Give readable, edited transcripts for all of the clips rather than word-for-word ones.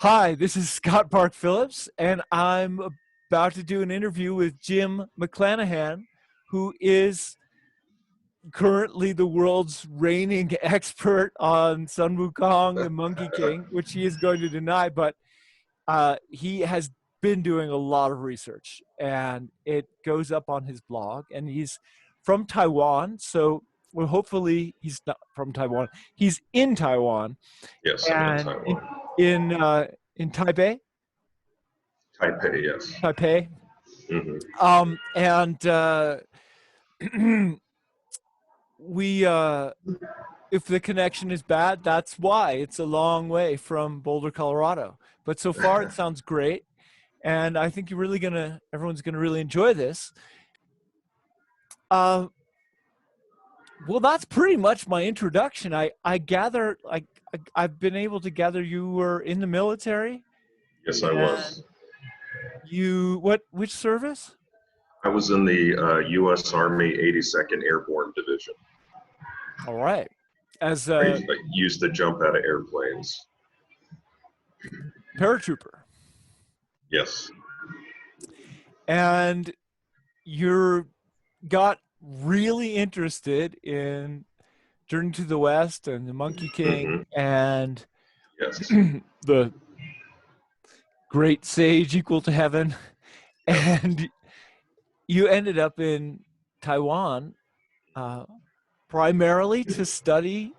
Hi, this is Scott Park Phillips, and I'm about to do an interview with Jim McClanahan, who is currently the world's reigning expert on Sun Wukong, the Monkey King, which he is going to deny, but he has been doing a lot of research, and it goes up on his blog, and he's from Taiwan, so well, hopefully he's not from Taiwan. He's in Taiwan, Yes, I'm in and Taiwan. in Taipei. Taipei, yes. Taipei. Hmm. And we, if the connection is bad, that's why. It's a long way from Boulder, Colorado. But so far, it sounds great, and I think everyone's gonna really enjoy this. Uh, well, that's pretty much my introduction. I gather, I've been able to gather you were in the military, Yes, I and was. which service? I was in the U.S. Army 82nd Airborne Division. All right, as I a used to jump out of airplanes. paratrooper. Yes. And you're got really interested in Journey to the West and the Monkey King Hmm. and Yes. the Great Sage equal to heaven, Yep. and you ended up in Taiwan uh, primarily to study.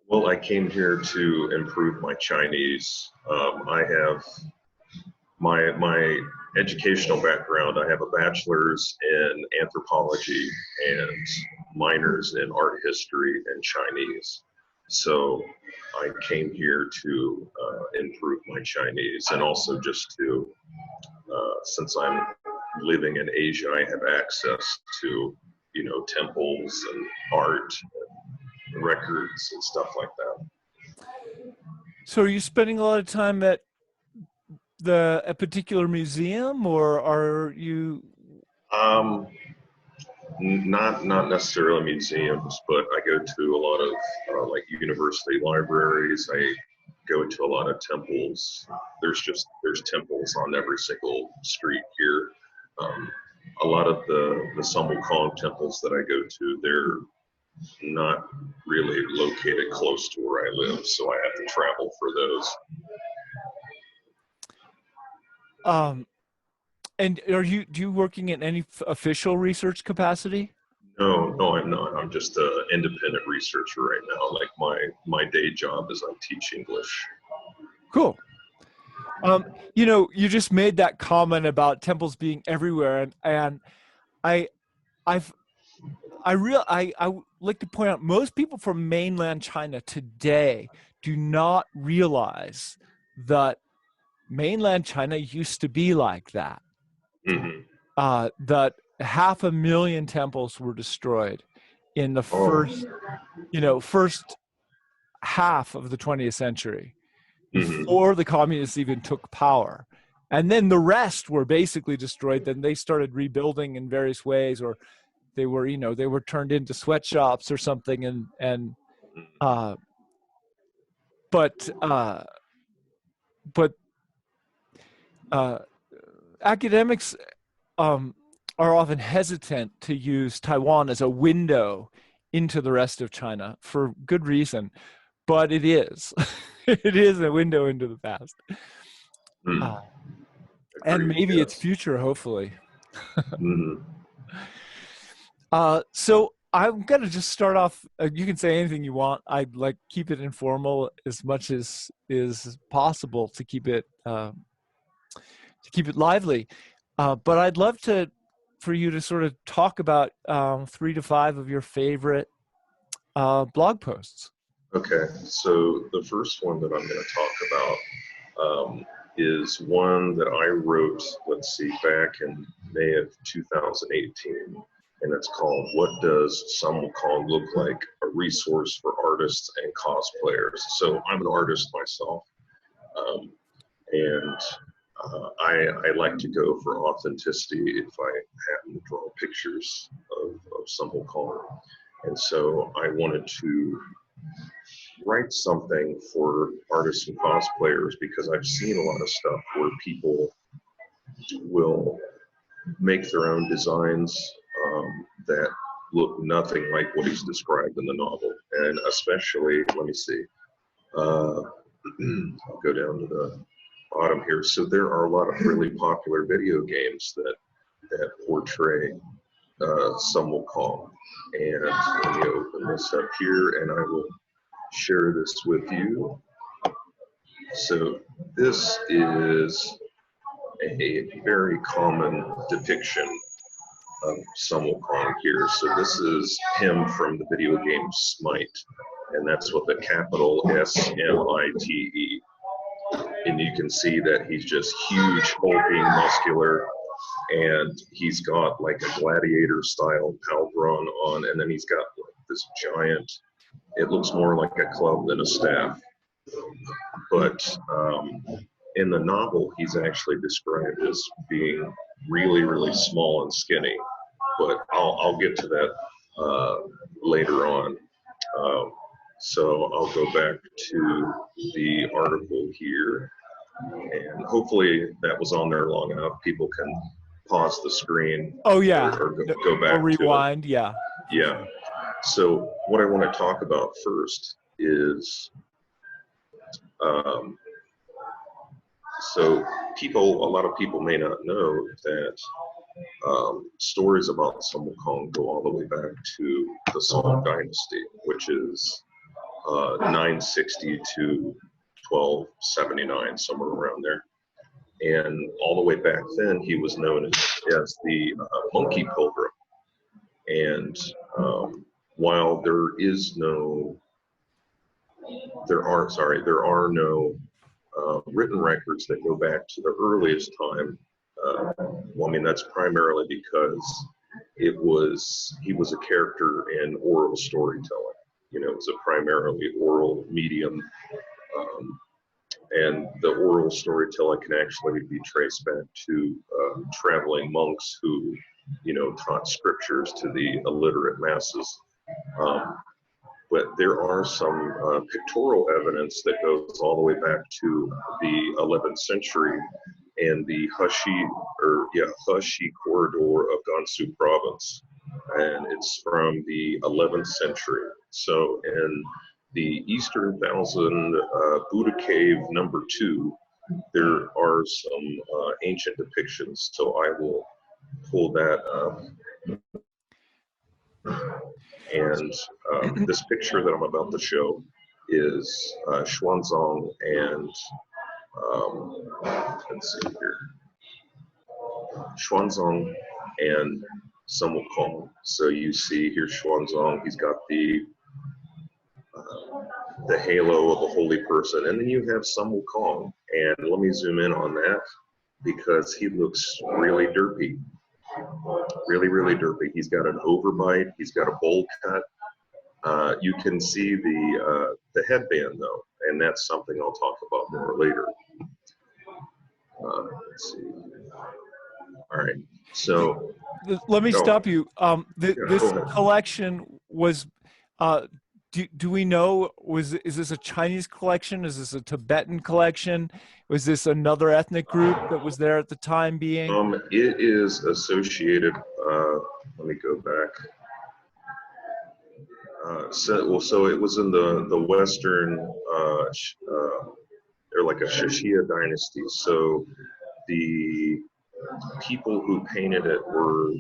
Well, I came here to improve my Chinese. I have my educational background. I have a bachelor's in anthropology and minors in art history and Chinese. So I came here to improve my Chinese, and also just to, since I'm living in Asia, I have access to, temples and art and records and stuff like that. So, are you spending a lot of time at a particular museum, or are you? Um, not necessarily museums, but I go to a lot of like university libraries. I go to a lot of temples. There's temples on every single street here. Um, a lot of the Sun Wukong temples that I go to, they're not really located close to where I live, so I have to travel for those. Um, and do you working in any official research capacity? No, I'm not. I'm just an independent researcher right now. Like my day job is I teach English. Cool. You just made that comment about temples being everywhere, and I, I've, I would like to point out most people from mainland China today do not realize that mainland China used to be like that. Hmm. That 500,000 temples were destroyed in the Oh. first half of the 20th century, Hmm. before the communists even took power. And then the rest were basically destroyed. Then they started rebuilding in various ways, or they were turned into sweatshops or something. Uh, but uh, but uh, academics um, are often hesitant to use Taiwan as a window into the rest of China for good reason, but it is. It is a window into the past. Mm. Uh, and Agreed. maybe its Yes. future, hopefully. Hmm. So I'm gonna just start off. You can say anything you want. I like keep it informal as much as is possible to keep it lively. But I'd love to for you to sort of talk about 3 to 5 of your favorite blog posts. Okay. So the first one that I'm going to talk about is one that I wrote, let's see, back in May of 2018. And it's called "What Does Sun Wukong Look Like? A Resource for Artists and Cosplayers." So I'm an artist myself. Um, and I like to go for authenticity if I happen to draw pictures of Sun Wukong. And so I wanted to write something for artists and cosplayers, because I've seen a lot of stuff where people will make their own designs that look nothing like what he's described in the novel. And especially, let me see, I'll go down to the bottom here. So there are a lot of really popular video games that portray Sun Wukong. And let me open this up here and I will share this with you. So this is a very common depiction of Sun Wukong here. So this is him from the video game Smite, and that's with a capital SMITE. And you can see that he's just huge, hulking, muscular, and he's got like a gladiator style pauldron on, and then he's got like this giant, it looks more like a club than a staff. But in the novel, he's actually described as being really, really small and skinny. But I'll get to that later on. So I'll go back to the article here, and hopefully that was on there long enough. People can pause the screen. Oh yeah, or go back or rewind. To it. Yeah. Yeah. So what I want to talk about first is, so a lot of people may not know that stories about Sun Wukong go all the way back to the Song Dynasty, which is 960 to 1279, somewhere around there. And all the way back then, he was known as the Monkey Pilgrim. And while there are no written records that go back to the earliest time. Well, I mean, that's primarily because he was a character in oral storytelling. You know, it was a primarily oral medium, and the oral storytelling can actually be traced back to traveling monks who, you know, taught scriptures to the illiterate masses. But there are some pictorial evidence that goes all the way back to the 11th century and the Hushi corridor of Gansu province. And it's from the 11th century. So in the Eastern Thousand Buddha Cave #2, there are some ancient depictions. So I will pull that up. And this picture that I'm about to show is Xuanzang and, let's see here, Xuanzang and Sun Wukong. So you see here Xuanzang, he's got the halo of a holy person, and then you have Sun Wukong, and let me zoom in on that because he looks really derpy. Really, really derpy. He's got an overbite. He's got a bowl cut. You can see the headband though, and that's something I'll talk about more later. Let's see. All right. So let me stop you. This collection was. Do we know, is this a Chinese collection? Is this a Tibetan collection? Was this another ethnic group that was there at the time being? It is associated, let me go back. So it was in the Western, they're like a Shishia dynasty. So the people who painted it were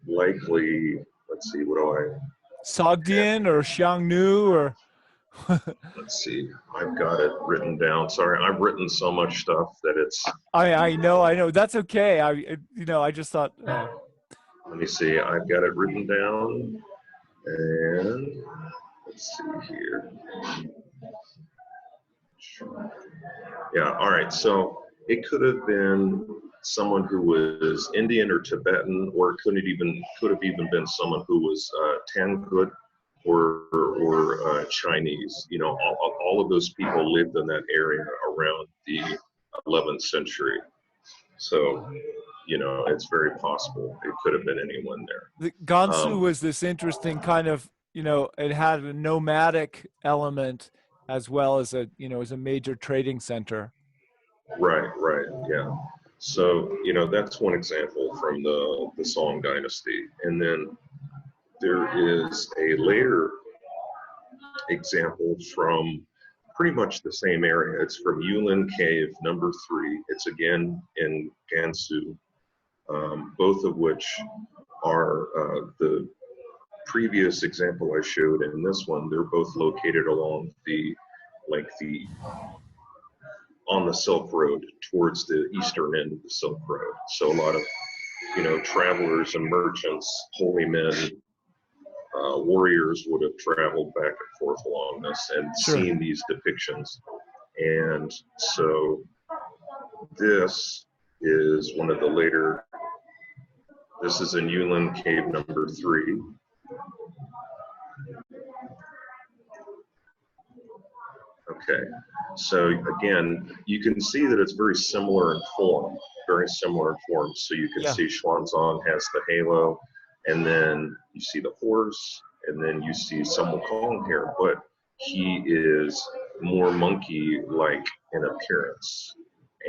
likely, let's see, what do I? Sogdian or Xiangnu or? Let's see, I've got it written down. Sorry, I've written so much stuff that it's. I know. That's okay. I just thought. Let me see, I've got it written down, and let's see here. Yeah, all right, so it could have been someone who was Indian or Tibetan, or it could have even been someone who was Tangut or Chinese. You know, all of those people lived in that area around the 11th century. So, you know, it's very possible it could have been anyone there. The Gansu was this interesting kind of it had a nomadic element as well as as a major trading center. Right, right, yeah. So, that's one example from the Song Dynasty. And then there is a later example from pretty much the same area. It's from Yulin Cave number 3. It's again in Gansu, both of which are the previous example I showed and this one. They're both located along the on the Silk Road towards the eastern end of the Silk Road. So a lot of travelers and merchants, holy men, warriors would have traveled back and forth along this and Sure. seen these depictions. And so this is one of the later, this is in Yulin Cave number 3. Okay, so again, you can see that it's very similar in form, So you can see Xuanzang has the halo, and then you see the horse, and then you see Sun Wukong here, but he is more monkey-like in appearance.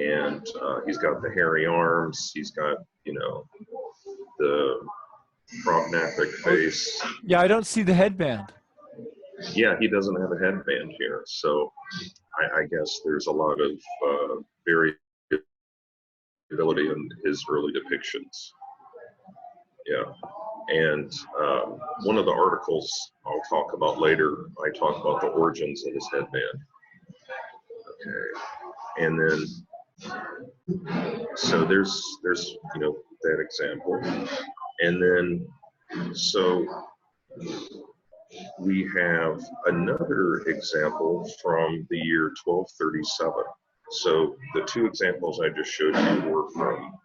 And he's got the hairy arms, he's got, the prognaathic face. Yeah, I don't see the headband. Yeah, he doesn't have a headband here, so I guess there's a lot of variability in his early depictions. Yeah, and one of the articles I'll talk about later, I talk about the origins of his headband. Okay, and then so there's that example, and then so we have another example from the year 1237. So the two examples I just showed you were from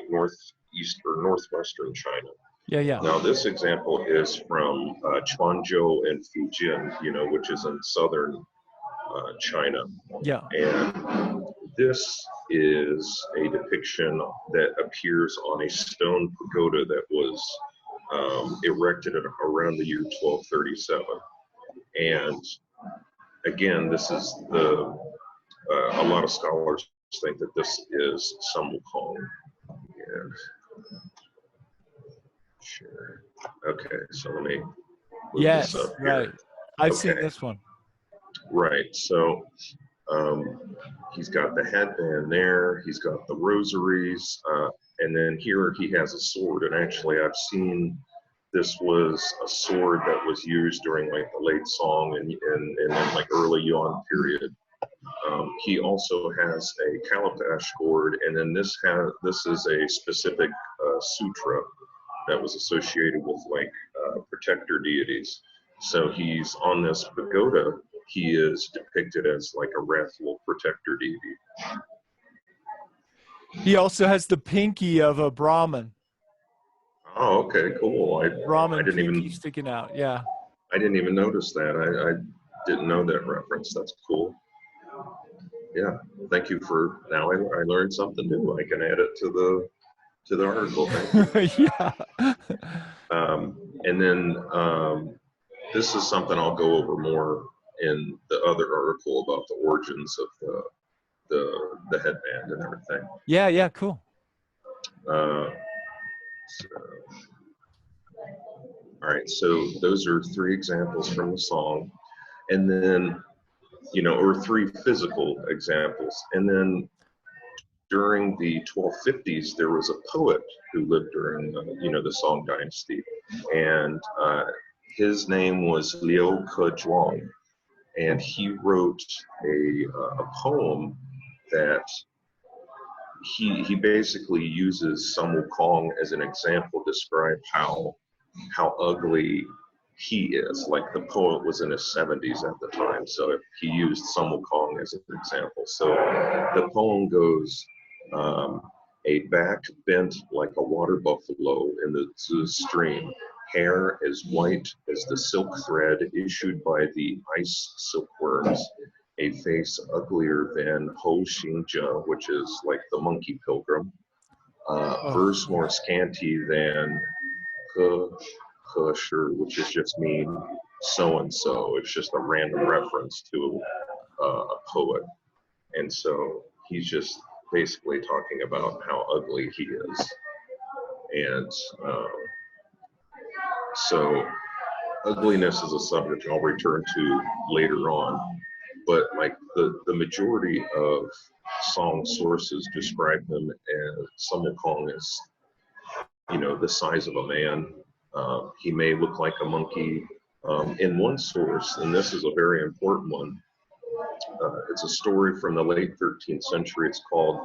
northeast or northwestern China. Yeah. Now this example is from Quanzhou and Fujian, which is in southern China. Yeah. And this is a depiction that appears on a stone pagoda that was erected around the year 1237. And again, this is a lot of scholars think that this is Sun Wukong. And sure. Okay, so let me move this up here. Right. I've seen this one. Right, so he's got the headband there, he's got the rosaries, and then here he has a sword. And actually I've seen this was a sword that was used during like the late Song and then like early Yuan period. He also has a calabash gourd, and then this is a specific sutra that was associated with like protector deities. So he's on this pagoda. He is depicted as like a wrathful protector deity. He also has the pinky of a Brahmin. Oh, okay, cool. I didn't even sticking out. Yeah. I didn't even notice that. I didn't know that reference. That's cool. Yeah, thank you for. Now I learned something new. I can add it to the article. Yeah. And then this is something I'll go over more in the other article about the origins of the headband and everything. Yeah, cool. All right, so those are 3 examples from the song, and then or 3 physical examples. And then during the 1250s, there was a poet who lived during the Song Dynasty, and his name was Liu Kezhuang. And he wrote a poem that he basically uses Sun Wukong as an example to describe how ugly he is. Like the poet was in his 70s at the time, so he used Sun Wukong as an example. So the poem goes, a back bent like a water buffalo in the stream, hair as white as the silk thread issued by the ice silkworms, a face uglier than Ho Xingjia, which is like the monkey pilgrim, verse more scanty than He Kusher, which is just mean so-and-so. It's just a random reference to a poet. And so he's just basically talking about how ugly he is. And so ugliness is a subject I'll return to later on. But like the majority of song sources describe him as Sun Wukong as, you know, the size of a man. He may look like a monkey. In one source, and this is a very important one, it's a story from the late 13th century. It's called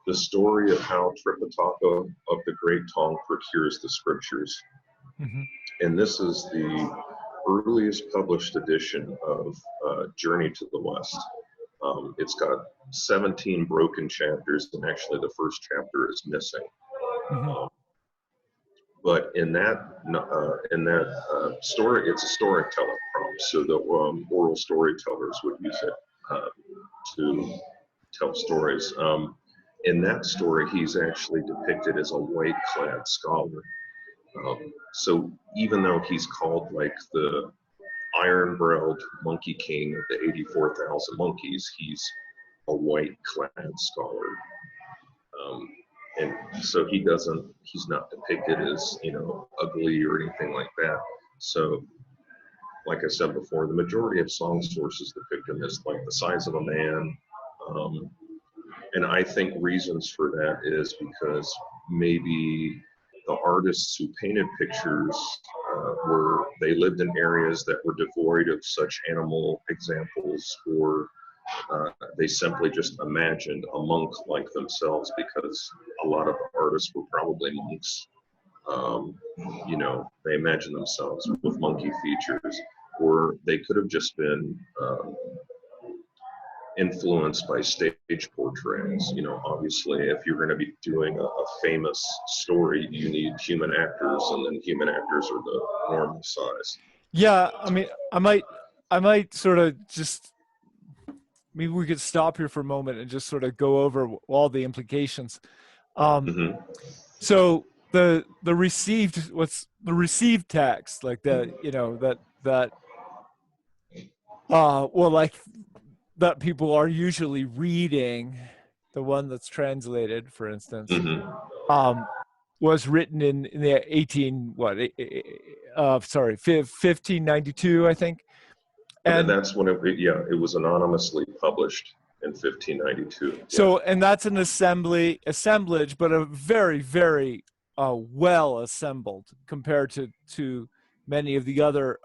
The Story of How Tripitaka of the Great Tong Procures the Scriptures. Mm-hmm. And this is the earliest published edition of Journey to the West. It's got 17 broken chapters, and actually the first chapter is missing. Mm-hmm. But in that story, it's a storytelling prompt, so the oral storytellers would use it to tell stories. In that story, he's actually depicted as a white-clad scholar. So even though he's called like the iron-browed monkey king of the 84,000 monkeys, he's a white-clad scholar. And so he's not depicted as, you know, ugly or anything like that. So, like I said before, the majority of song sources depict him as like the size of a man. And I think reasons for that is because maybe the artists who painted pictures they lived in areas that were devoid of such animal examples, or they simply just imagined a monk like themselves, because a lot of the artists were probably monks. You know, they imagined themselves with monkey features, or they could have just been influenced by stage portrayals. You know, obviously, if you're going to be doing a famous story, you need human actors, and then human actors are the normal size. Yeah, I mean, I might sort of just, maybe we could stop here for a moment and just sort of go over all the implications. Mm-hmm. So the received text, like the, you know, that well, like that people are usually reading, the one that's translated, for instance, Mm-hmm. was written in the 1592, I think. And And that's when it was anonymously published in 1592. so, and that's an assemblage, but a very, very well assembled compared to many of the other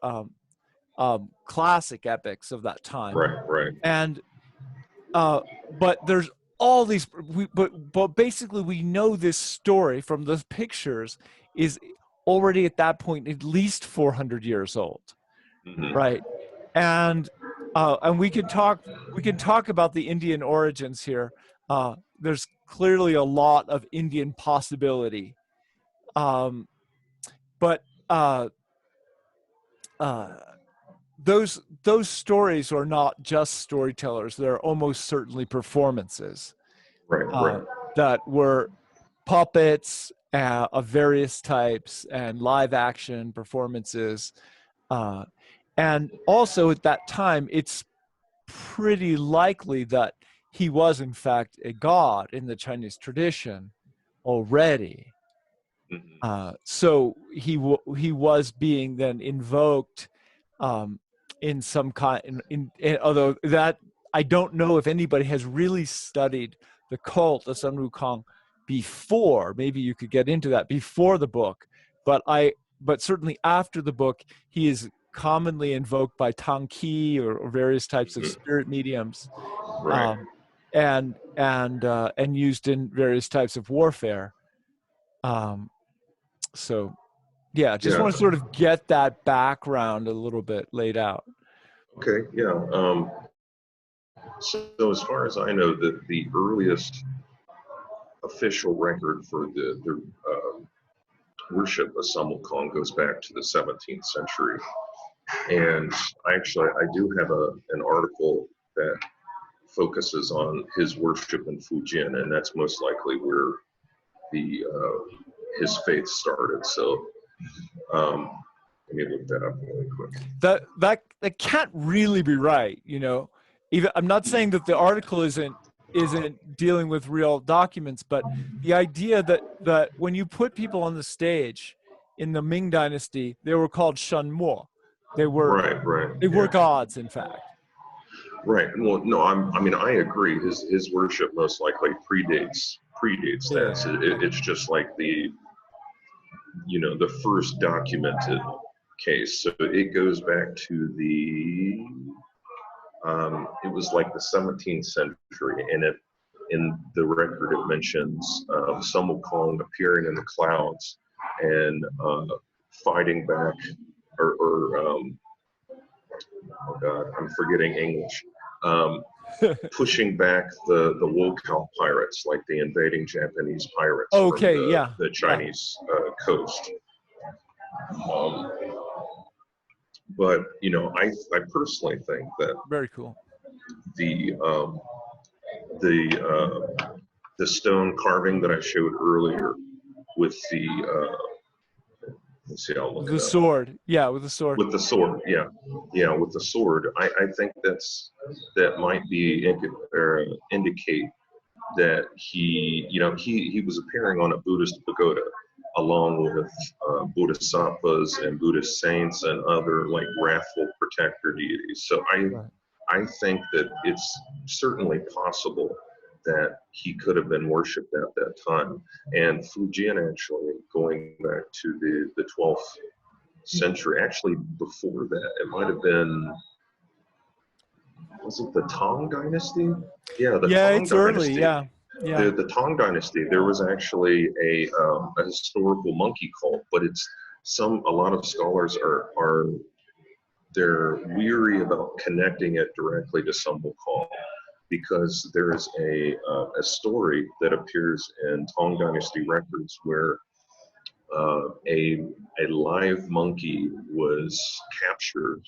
classic epics of that time. Right. And but there's all these, but basically we know this story from the pictures is already at that point at least 400 years old. Mm-hmm. Right? And we can talk about the Indian origins here. There's clearly a lot of Indian possibility, but those stories are not just storytellers. They're almost certainly performances. Right. That were puppets of various types and live action performances. And also at that time, it's pretty likely that he was in fact a god in the Chinese tradition already. Mm-hmm. So he was being then invoked in some kind. Although that, I don't know if anybody has really studied the cult of Sun Wukong before. Maybe you could get into that before the book, but certainly after the book, he is commonly invoked by Tang Qi or various types of spirit mediums, Right. and used in various types of warfare. So yeah, just want to sort of get that background a little bit laid out. Okay, yeah. So as far as I know, the earliest official record for the worship of Sun Wukong goes back to the 17th century. And I do have an article that focuses on his worship in Fujian, and that's most likely where his faith started. So Let me look that up really quick. That can't really be right, you know. Even I'm not saying that the article isn't dealing with real documents, but the idea that when you put people on the stage in the Ming Dynasty, they were called shenmo. They were Yeah. gods, in fact. Right. Well, no, I mean, I agree. His worship most likely predates that. So it's just like the first documented case. So it goes back to it was like the 17th century, and in the record it mentions Sun Wukong appearing in the clouds and fighting back, or oh God, I'm forgetting English. Pushing back the Wukong pirates, like the invading Japanese pirates from the Chinese coast. But I personally think that very cool. The stone carving that I showed earlier with the let's see, I'll look it up. Sword, yeah, with the sword. With the sword, yeah, with the sword. I think that might be indicate that he was appearing on a Buddhist pagoda along with bodhisattvas and Buddhist saints and other like wrathful protector deities. So I think that it's certainly possible that he could have been worshipped at that time. And Fujian, actually, going back to the 12th century, actually before that, it might have been, was it the Tang Dynasty? Yeah, Tang it's Dynasty. Early, yeah. The Tang Dynasty, there was actually a historical monkey cult, but a lot of scholars they're weary about connecting it directly to Sun Wukong, because there is a story that appears in Tang Dynasty records where a live monkey was captured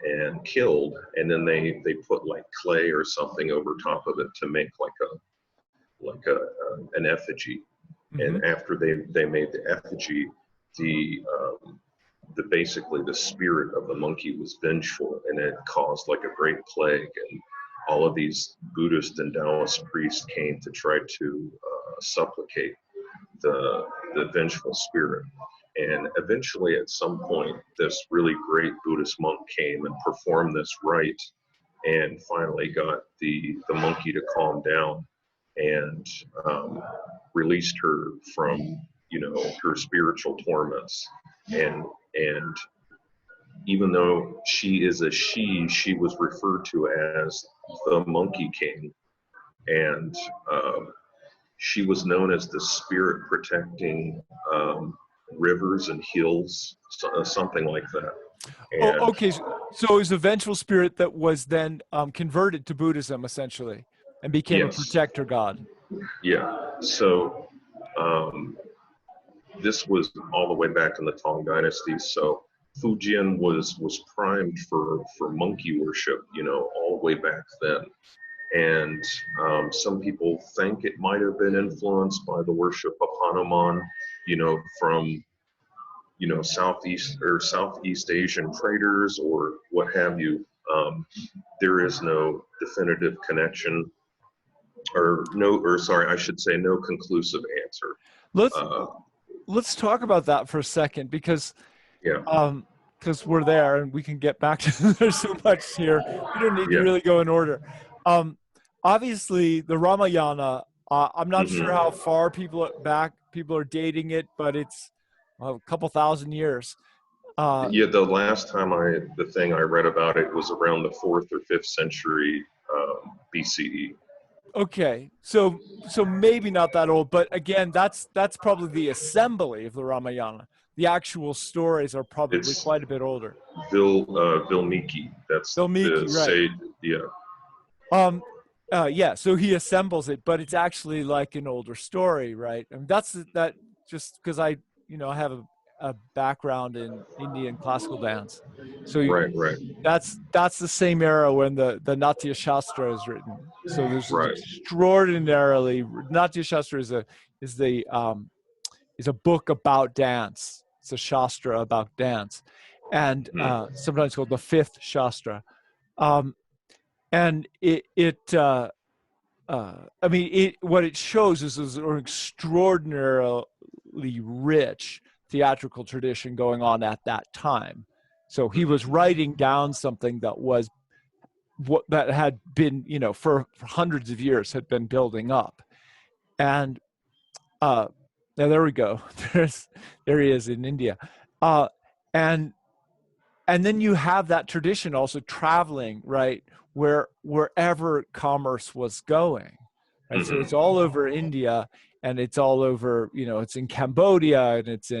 and killed, and then they put like clay or something over top of it to make an effigy. Mm-hmm. And after they made the effigy, basically the spirit of the monkey was vengeful, and it caused like a great plague, and all of these Buddhist and Taoist priests came to try to supplicate the vengeful spirit. And eventually, at some point, this really great Buddhist monk came and performed this rite, and finally got the monkey to calm down and released her from her spiritual torments. And even though she is a she was referred to as the Monkey King, and she was known as the spirit protecting rivers and hills, something like that. And, okay, so it was a vengeful spirit that was then converted to Buddhism, essentially, and became a protector god. Yeah, so this was all the way back in the Tang Dynasty, so Fujian was primed for monkey worship, all the way back then. And some people think it might have been influenced by the worship of Hanuman, from Southeast Asian traders or what have you. There is no definitive connection, no conclusive answer. Let's talk about that for a second, because we're there and we can get back to there's so much here. We don't need to really go in order. Obviously, the Ramayana, I'm not sure how far people are dating it, but it's a couple thousand years. The last time the thing I read about it was around the 4th or 5th century BCE. Okay, so maybe not that old, but again, that's probably the assembly of the Ramayana. The actual stories are probably quite a bit older. Valmiki, that's Valmiki, right? So he assembles it, but it's actually like an older story, right? I mean, that's just because I have a background in Indian classical dance, so that's the same era when the Natya Shastra is written. So there's extraordinarily Natya Shastra is a book about dance. It's a shastra about dance, and sometimes called the fifth Shastra. Um, and I mean, what it shows is an extraordinarily rich theatrical tradition going on at that time. So he was writing down something that was what that had been, for hundreds of years had been building up. And now there we go. There he is in India. Uh, and and then you have that tradition also traveling, right, wherever commerce was going. Right? So it's all over India, and it's all over, it's in Cambodia, and it's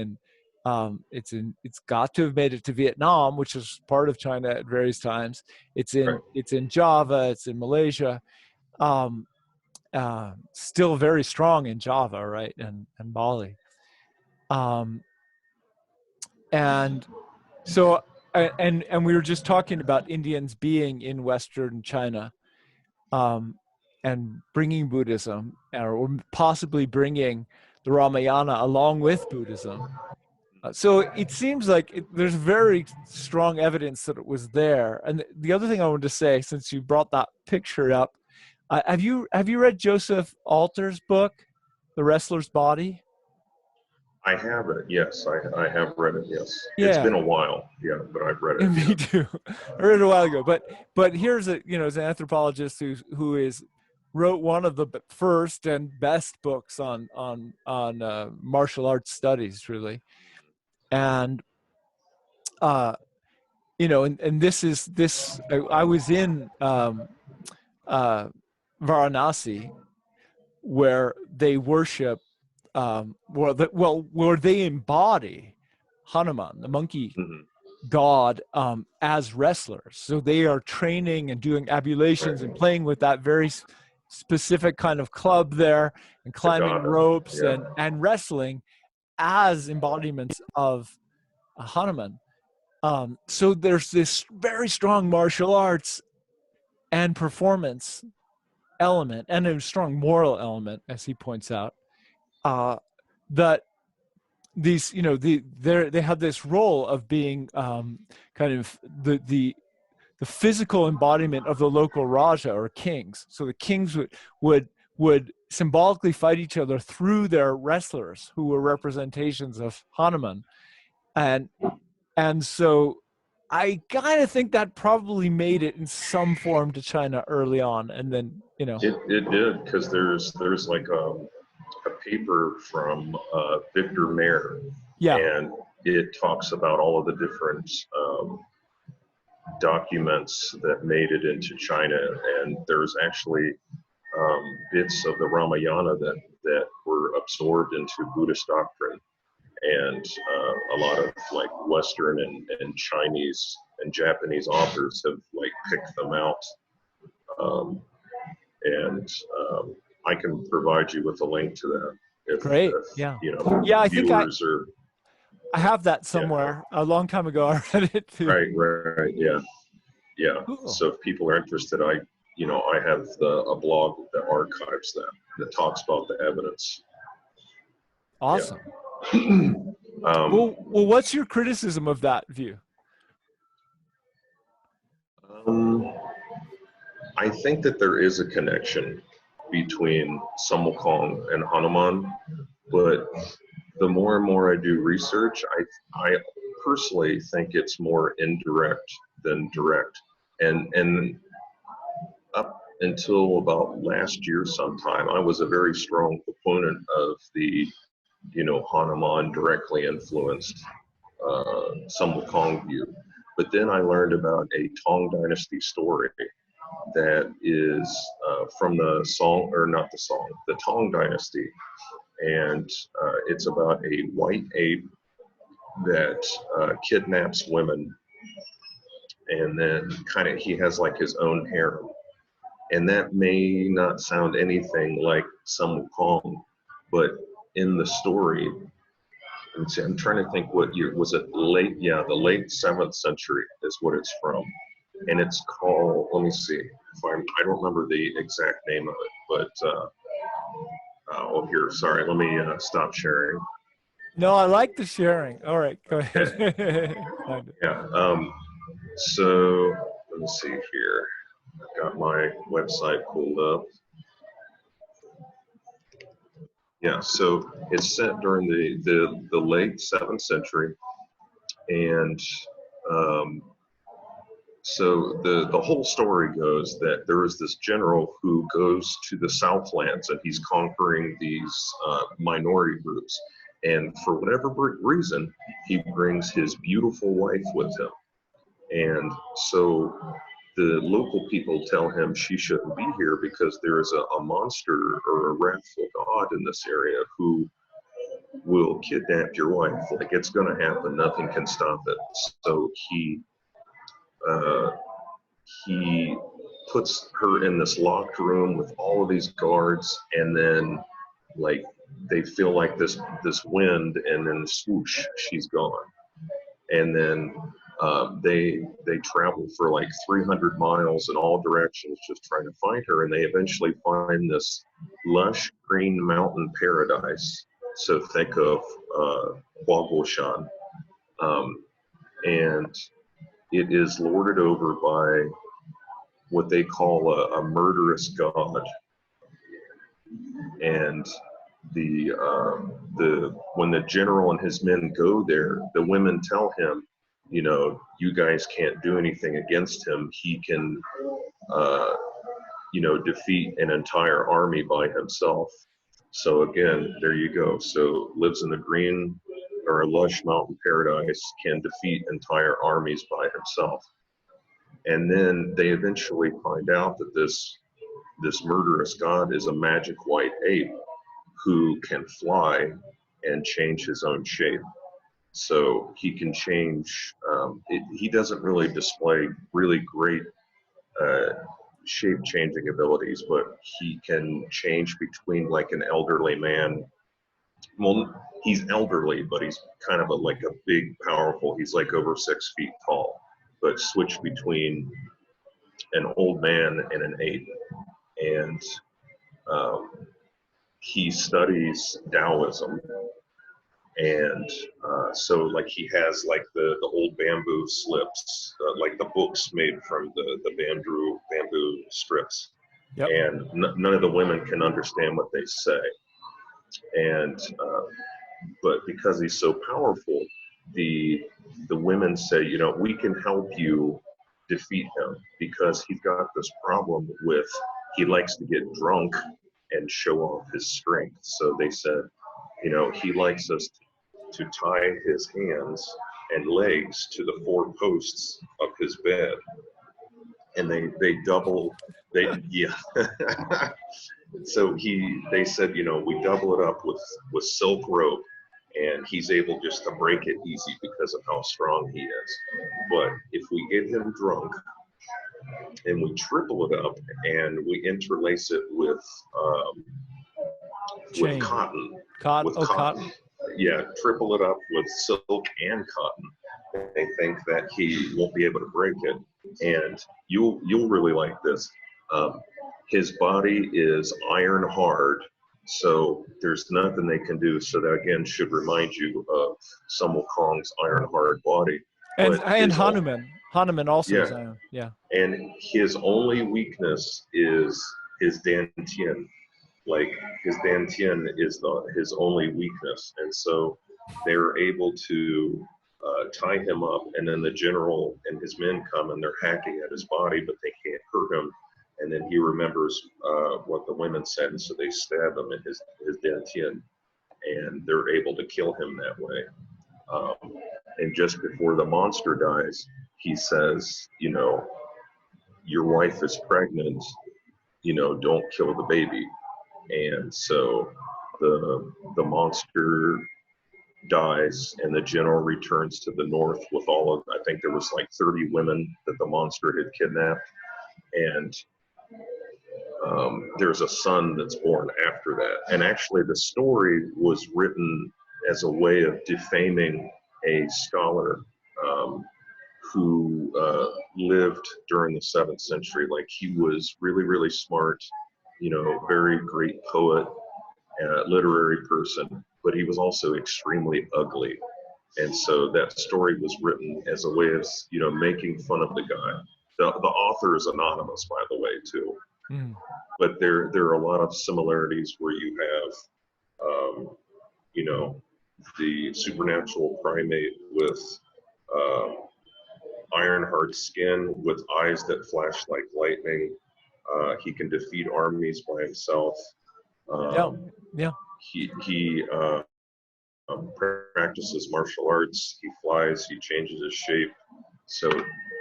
got to have made it to Vietnam, which is part of China at various times. It's in Java, it's in Malaysia, still very strong in Java, right, and Bali. And so, and we were just talking about Indians being in Western China, and bringing Buddhism, or possibly bringing the Ramayana along with Buddhism. So it seems like there's very strong evidence that it was there. And the other thing I wanted to say, since you brought that picture up, have you read Joseph Alter's book, The Wrestler's Body? I have it. Yes, I have read it. Yes, it's Yeah. been a while. Yeah, but I've read it. Me too. I read it a while ago. But here's as an anthropologist who wrote one of the first and best books on martial arts studies, really. And and this I was in Varanasi, where they worship where they embody Hanuman, the monkey god, as wrestlers. So they are training and doing ablutions and playing with that very specific kind of club there, and climbing ropes and wrestling as embodiments of Hanuman. So there's this very strong martial arts and performance element, and a strong moral element, as he points out, that these, they have this role of being kind of the physical embodiment of the local Raja or kings. So the kings would symbolically fight each other through their wrestlers, who were representations of Hanuman. And so I kind of think that probably made it in some form to China early on, and then it did, because there's like a paper from Victor Mayer, and it talks about all of the different documents that made it into China, and there's actually bits of the Ramayana that were absorbed into Buddhist doctrine, and a lot of like Western and Chinese and Japanese authors have like picked them out, and I can provide you with a link to that. Great. I think I have that somewhere. A long time ago, I read it too. Right. Yeah. Cool. So if people are interested, I have a blog that archives that talks about the evidence. Awesome. Yeah. Well, what's your criticism of that view? I think that there is a connection between Sun Wukong and Hanuman, but the more and more I do research, I personally think it's more indirect than direct. And up until about last year sometime, I was a very strong proponent of the, Hanuman directly influenced Sun Wukong view. But then I learned about a Tang Dynasty story that is from the Tang Dynasty. And it's about a white ape that kidnaps women, and then he has like his own harem. And that may not sound anything like Sun Wukong, but in the story, I'm trying to think what year was it. The late 7th century is what it's from, and it's called. Let me see. I don't remember the exact name of it, but here. Sorry. Let me stop sharing. No, I like the sharing. All right, go ahead. Yeah. So let me see here. I've got my website pulled up. Yeah. So it's set during the late 7th century, and um, so the whole story goes that there is this general who goes to the Southlands and he's conquering these minority groups. And for whatever reason, he brings his beautiful wife with him. And so the local people tell him she shouldn't be here because there is a monster or a wrathful god in this area who will kidnap your wife. Like, it's going to happen. Nothing can stop it. So uh, he puts her in this locked room with all of these guards, and then like they feel like this wind, and then swoosh, she's gone. And then they travel for like 300 miles in all directions just trying to find her, and they eventually find this lush green mountain paradise. So think of Huaguoshan, and it is lorded over by what they call a murderous god. And the when the general and his men go there, the women tell him, you know, you guys can't do anything against him. He can, you know, defeat an entire army by himself. So again, there you go. So lives in a green or a lush mountain paradise, can defeat entire armies by himself. And then they eventually find out that this murderous god is a magic white ape who can fly and change his own shape. So he can change, he doesn't really display really great shape changing abilities, but he can change between like an elderly man. Well, he's elderly, but he's kind of like a big, powerful, he's like over 6 feet tall, but switch between an old man and an ape. And he studies Taoism. And so like he has like the old bamboo slips, like the books made from the bamboo strips. Yep. And none of the women can understand what they say. And but because he's so powerful, the women say, you know, we can help you defeat him because he's got this problem with, he likes to get drunk and show off his strength. So they said, you know, he likes us to tie his hands and legs to the 4 posts of his bed. And yeah. So they said, you know, we double it up with silk rope, and he's able just to break it easy because of how strong he is. But if we get him drunk and we triple it up and we interlace it with cotton. Cotton. Yeah, triple it up with silk and cotton. They think that he won't be able to break it. And you'll really like this. His body is iron hard, so there's nothing they can do. So that again should remind you of Sun Wukong's iron hard body. And Hanuman. Hanuman also is iron. Yeah. And his only weakness is his dantian. Like his dantian is his only weakness. And so they're able to tie him up, and then the general and his men come and they're hacking at his body, but they can't hurt him. And then he remembers what the women said, and so they stab him in his dantian, and they're able to kill him that way. And just before the monster dies, he says, you know, your wife is pregnant, you know, don't kill the baby. And so the monster dies, and the general returns to the north with all of, I think there was like 30 women that the monster had kidnapped. And there's a son that's born after that. And actually the story was written as a way of defaming a scholar who lived during the 7th century. Like, he was really, really smart, you know, very great poet, literary person, but he was also extremely ugly. And so that story was written as a way of, making fun of the guy. The author is anonymous, by the way, too. Mm. But there are a lot of similarities where you have, the supernatural primate with iron-hard skin with eyes that flash like lightning. He can defeat armies by himself. Yeah, yeah. He practices martial arts. He flies. He changes his shape. So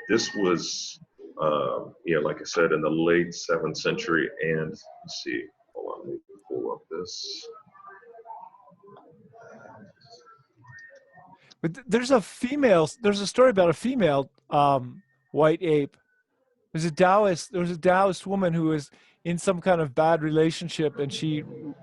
this was, like I said, in the late 7th century. And let's see, hold on, let me pull up this. But there's a story about a female white ape. There was a Taoist woman who was in some kind of bad relationship, and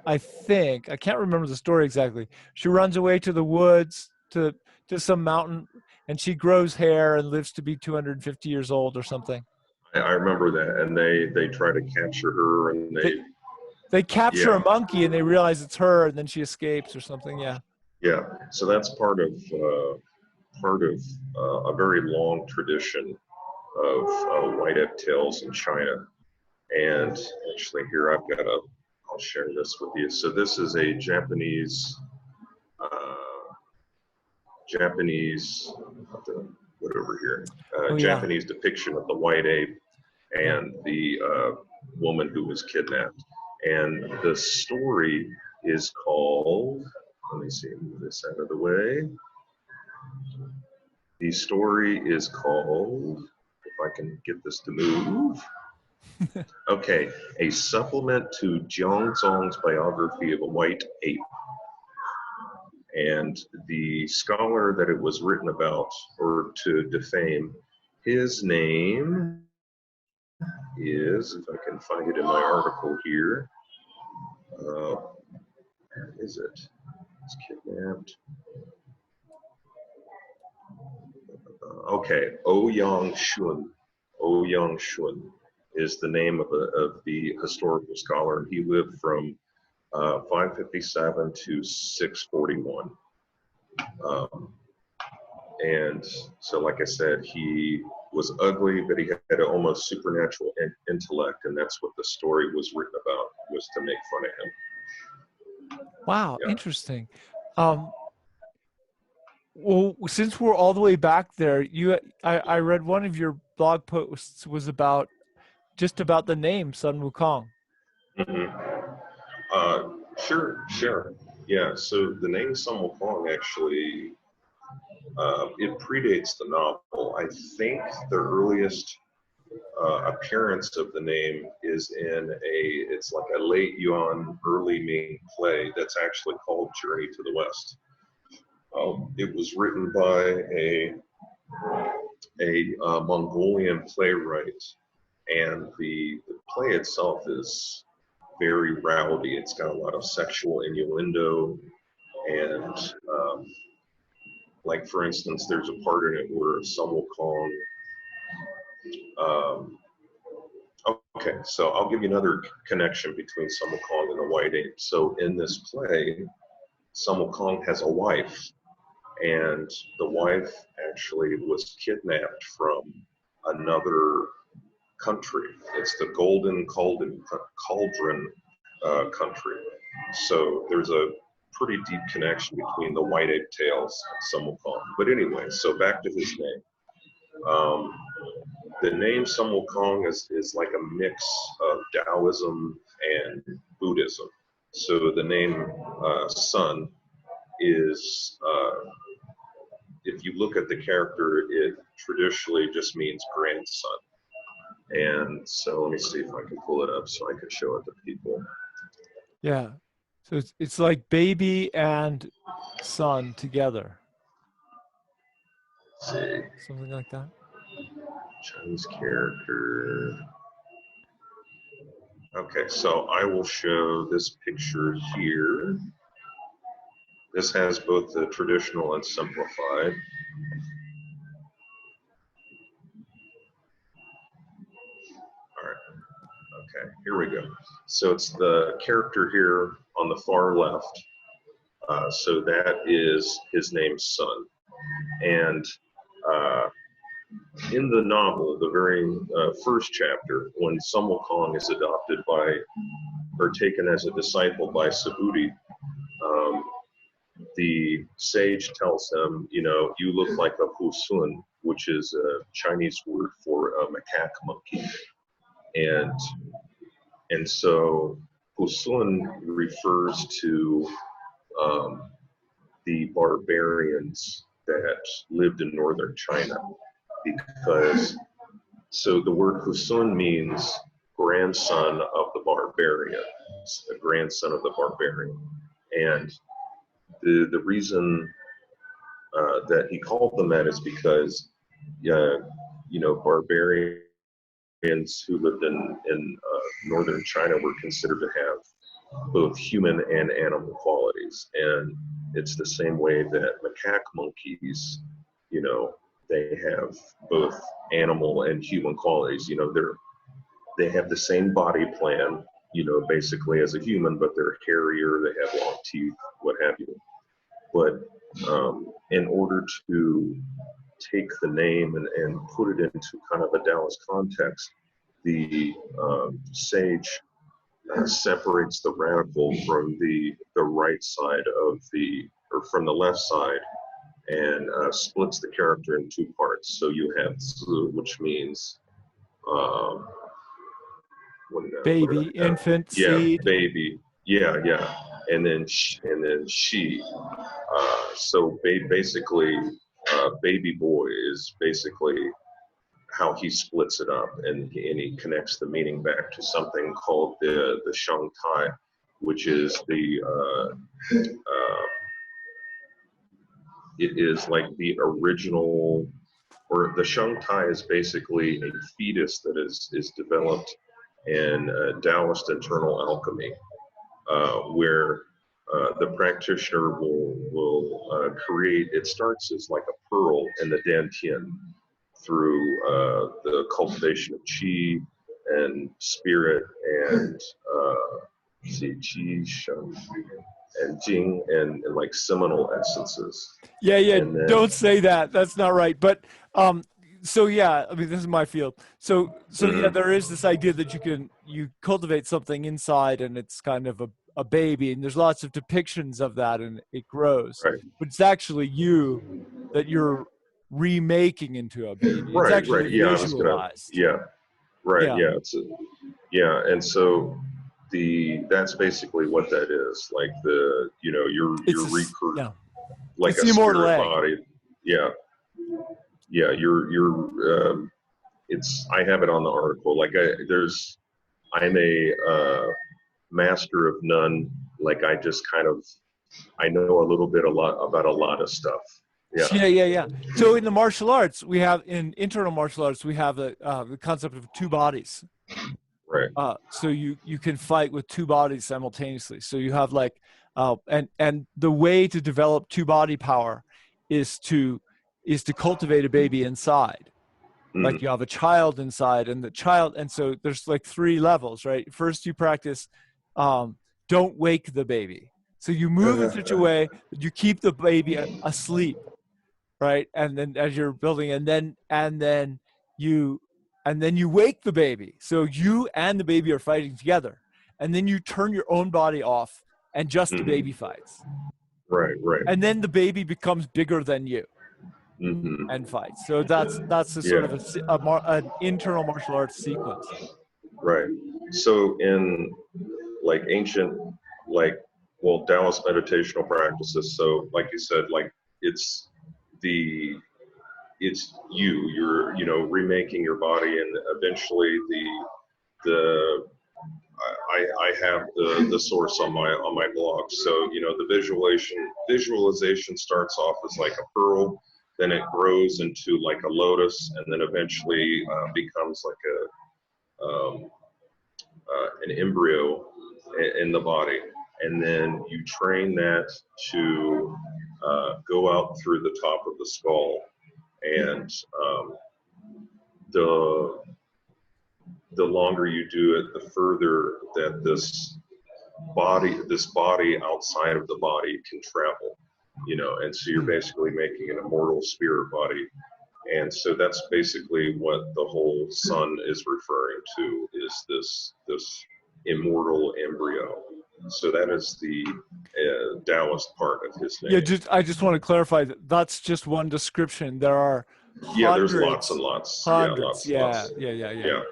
I can't remember the story exactly. She runs away to the woods, to some mountain, and she grows hair and lives to be 250 years old or something. I remember that, and they try to capture her, and they capture yeah. a monkey, and they realize it's her, and then she escapes or something. Yeah. Yeah. So that's part of a very long tradition of white-eared tales in China. And actually, here I'll share this with you. So this is a Japanese, whatever here, Japanese depiction of the white ape and the woman who was kidnapped. And the story is called, let me see, move this out of the way. The story is called, if I can get this to move. Okay, a supplement to Jiang Zong's biography of a white ape. And the scholar that it was written about, or to defame, his name is, if I can find it in my article here, where is it? It's kidnapped. Okay, Ouyang Shun. Ouyang Shun is the name of the historical scholar. He lived from 557 to 641. And so, like I said, he was ugly, but he had an almost supernatural intellect, and that's what the story was written about, was to make fun of him. Wow, yeah. Interesting. Well, since we're all the way back there, I read one of your blog posts was about the name Sun Wukong. Mm-hmm. Sure. Yeah, so the name Sun Wukong actually, it predates the novel. I think the earliest appearance of the name is it's like a late Yuan, early Ming play that's actually called Journey to the West. It was written by a Mongolian playwright, and the play itself is very rowdy. It's got a lot of sexual innuendo, and like, for instance, there's a part in it where Sun Wukong. Okay, so I'll give you another connection between Sun Wukong and the white ape. So in this play, Sun Wukong has a wife, and the wife actually was kidnapped from another country. It's the Golden Cauldron country. So there's a pretty deep connection between the white ape tales and Sun Wukong. But anyway, so back to his name. The name Sun Wukong is like a mix of Taoism and Buddhism. So the name Sun is, if you look at the character, it traditionally just means grandson. And so let me see if I can pull it up so I can show it to people. Yeah. So it's like baby and son together. Let's see. Something like that. Chinese character. Okay, so I will show this picture here. This has both the traditional and simplified. All right. Okay, here we go. So it's the character here on the far left. So that is his name's Sun. And in the novel, the very first chapter, when Sun Wukong is adopted by, or taken as a disciple by Subhuti, the sage tells him, you know, you look like a Husun, which is a Chinese word for a macaque monkey. And so Husun refers to the barbarians that lived in northern China, because so the word Husun means grandson of the barbarians, a grandson of the barbarian. And the reason that he called them that is because, you know, barbarians who lived in northern China were considered to have both human and animal qualities. And it's the same way that macaque monkeys, you know, they have both animal and human qualities. You know, they have the same body plan, you know, basically as a human, but they're hairier, they have long teeth, what have you. But in order to take the name and put it into kind of a Taoist context, the sage separates the radical from the right side of or from the left side, and splits the character in two parts. So you have Zi, which means baby, infant, yeah, seed. baby, yeah, and then she. So basically, baby boy is basically how he splits it up, and he connects the meaning back to something called the Shang Tai, which is it is like the original, or the Shang Tai is basically a fetus that is developed in Taoist internal alchemy, where the practitioner will create. It starts as like a pearl in the Dantian through the cultivation of qi and spirit and qi, sheng, and jing, and like seminal essences. Yeah, Then, don't say that. That's not right. But so yeah, I mean, this is my field. So yeah, there is this idea that you cultivate something inside, and it's kind of a baby, and there's lots of depictions of that, and it grows. right, But it's actually you that you're remaking into a baby. It's right, actually right. Yeah, I was gonna. visualized. Yeah, right. Yeah. Yeah, and so that's basically what that is. Like you're Yeah. like It's a the immortal spirit egg. body. Yeah, yeah. It's, I have it on the article. Like I'm a master of none. Like I know a little bit about a lot of stuff. Yeah. Yeah. So in the martial arts, in internal martial arts, we have the concept of two bodies. Right. So you can fight with two bodies simultaneously. So you have like, and the way to develop two body power is to cultivate a baby inside. Like you have a child inside, and so there's like three levels, right? First, you practice, don't wake the baby. So you move in such a way that you keep the baby asleep, right? And then as you're building, and then you wake the baby. So you and the baby are fighting together, and then you turn your own body off, and just the baby fights. Right. And then the baby becomes bigger than you. And fights. So that's the sort of an internal martial arts sequence. Right. So in like ancient, Taoist meditational practices. So like you said, like it's you're remaking your body, and eventually I have the source on my blog. So the visualization starts off as like a pearl, then it grows into like a lotus, and then eventually becomes like an embryo in the body, and then you train that to go out through the top of the skull, and the longer you do it, the further that this body outside of the body can travel, and so you're basically making an immortal spirit body. And so that's basically what the whole sun is referring to, is this immortal embryo. So that is the Taoist part of his name. Yeah, I just want to clarify that that's just one description. There are hundreds. Yeah, there's lots and lots. Hundreds. Lots. Yeah.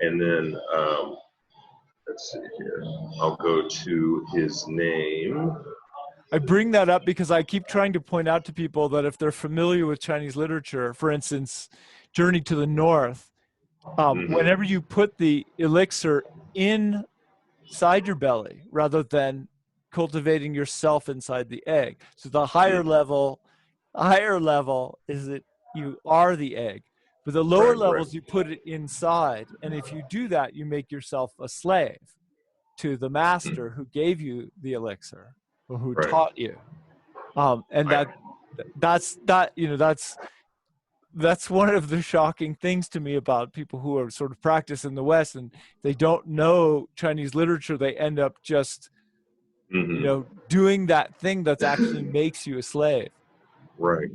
And then let's see here. I'll go to his name. I bring that up because I keep trying to point out to people that if they're familiar with Chinese literature, for instance, Journey to the North, whenever you put the elixir inside your belly rather than cultivating yourself inside the egg. So the higher level is that you are the egg. But the lower levels, you put it inside. And if you do that, you make yourself a slave to the master who gave you the elixir, or who taught you. And that's one of the shocking things to me about people who are sort of practice in the West, and they don't know Chinese literature. They end up just, doing that thing that actually makes you a slave. Right.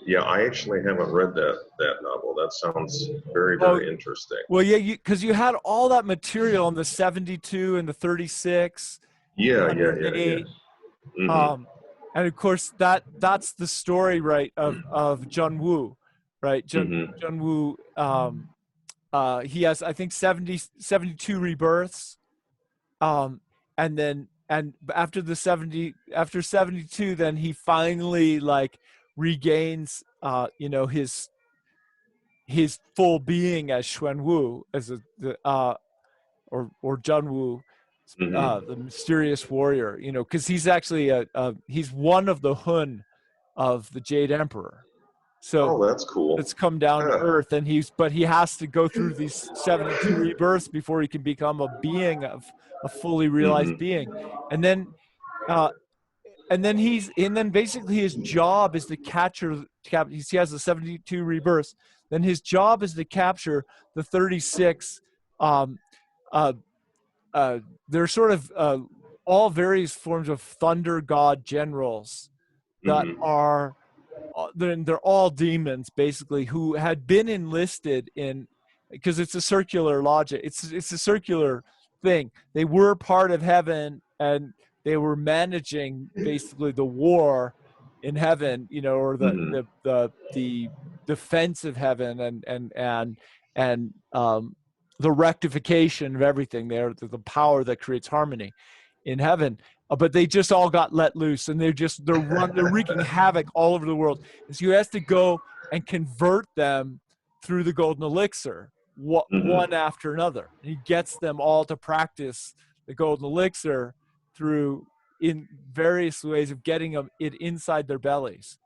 Yeah, I actually haven't read that novel. That sounds very, very interesting. Well, yeah, because you had all that material in the 72 and the 36. Yeah. And of course, that's the story, right, of John Woo, right? John Woo, he has, I think, 72 rebirths. And after 72, then he finally regains, his full being as Xuan Wu, as or John Wu, the mysterious warrior, because he's actually he's one of the Hun of the Jade Emperor. So that's cool. It's come down to earth, and he has to go through these 72 rebirths before he can become a being of a fully realized being. And then basically his job is to capture. He has the 72 rebirths. Then his job is to capture the 36. They're sort of all various forms of thunder god generals that are. They're all demons, basically, who had been enlisted in, because it's a circular logic. It's a circular thing. They were part of heaven, and they were managing basically the war in heaven, or the defense of heaven, and the rectification of everything. They're the power that creates harmony in heaven. But they just all got let loose, and they're wreaking havoc all over the world. And so he has to go and convert them through the golden elixir, one after another. And he gets them all to practice the golden elixir in various ways of getting it inside their bellies.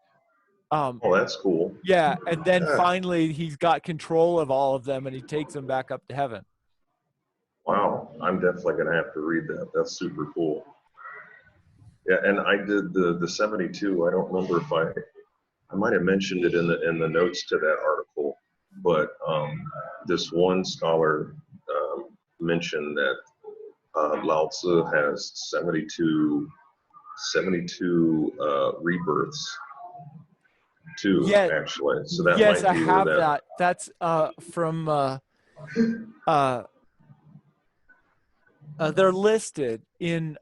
That's cool. Yeah, and then finally he's got control of all of them, and he takes them back up to heaven. Wow, I'm definitely going to have to read that. That's super cool. Yeah, and I did the 72. I don't remember if I might have mentioned it in the notes to that article, but this one scholar mentioned that Lao Tzu has 72 rebirths too. Yeah, actually. So that yes, might be I have that. That's from. They're listed in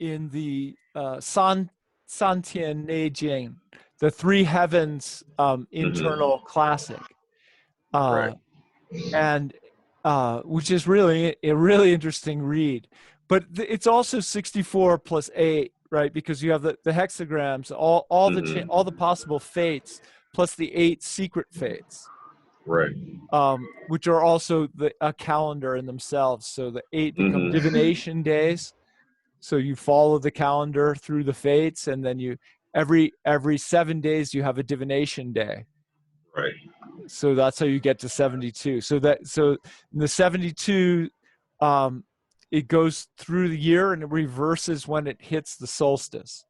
the Santian Neijing, the Three Heavens internal classic, and which is really a really interesting read. But it's also 64 plus 8, right? Because you have the hexagrams, all the possible fates, plus the 8 secret fates. Right. Which are also a calendar in themselves. So the 8 become divination days. So you follow the calendar through the fates, and then every 7 days you have a divination day. Right. So that's how you get to 72. So in the 72, it goes through the year and it reverses when it hits the solstice.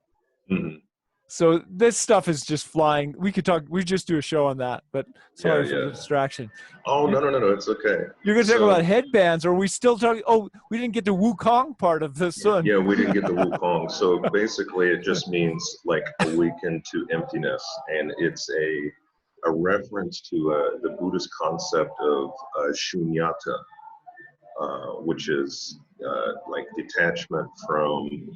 So this stuff is just flying. We could talk. We just do a show on that. But sorry for the distraction. Oh no, it's okay. You're going to talk about headbands. Or are we still talking? Oh, we didn't get the Wukong part of the sun. Yeah, we didn't get the Wukong. So basically, it just means like awaken to emptiness, and it's a reference to the Buddhist concept of shunyata, which is like detachment from.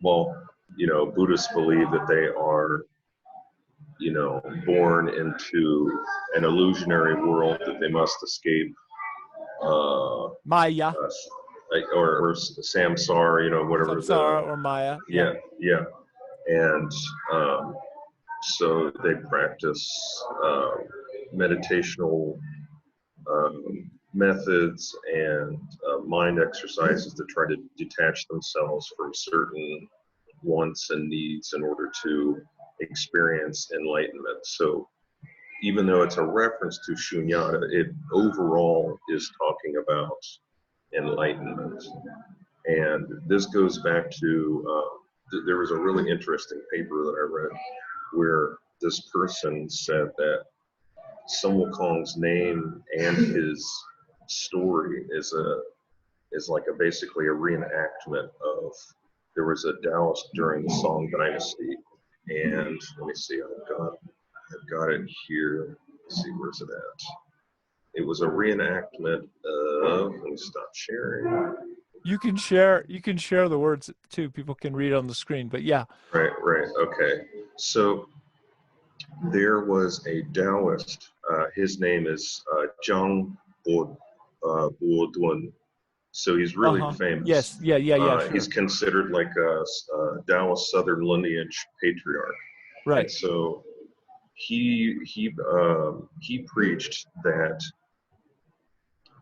Well, Buddhists believe that they are, born into an illusionary world that they must escape. Maya. Or samsara, whatever. Samsara or Maya. Yeah. And so they practice meditational methods and mind exercises to try to detach themselves from certain wants and needs in order to experience enlightenment. So even though it's a reference to shunyata, it overall is talking about enlightenment. And this goes back to, there was a really interesting paper that I read where this person said that Sun Wukong's name and his story is basically a reenactment of, there was a Taoist during the Song Dynasty, and let me see, I've got it here. Let's see, where's it at? It was a reenactment of, let me stop sharing. You can share the words too. People can read on the screen, but yeah. Right, okay. So there was a Taoist, his name is Zhang Bo-Duan. So he's really famous. Yes, yeah. Sure. He's considered like a Taoist Southern lineage patriarch. Right. And so he preached that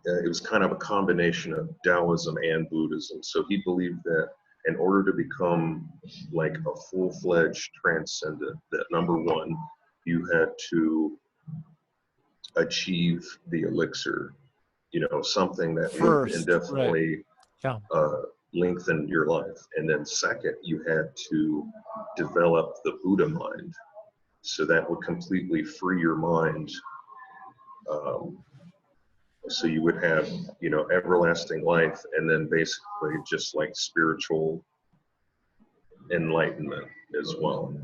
it was kind of a combination of Taoism and Buddhism. So he believed that in order to become like a full-fledged transcendent, that number one, you had to achieve the elixir, something that would indefinitely lengthen your life. And then second, you had to develop the Buddha mind. So that would completely free your mind. So you would have, everlasting life, and then basically just like spiritual enlightenment as well.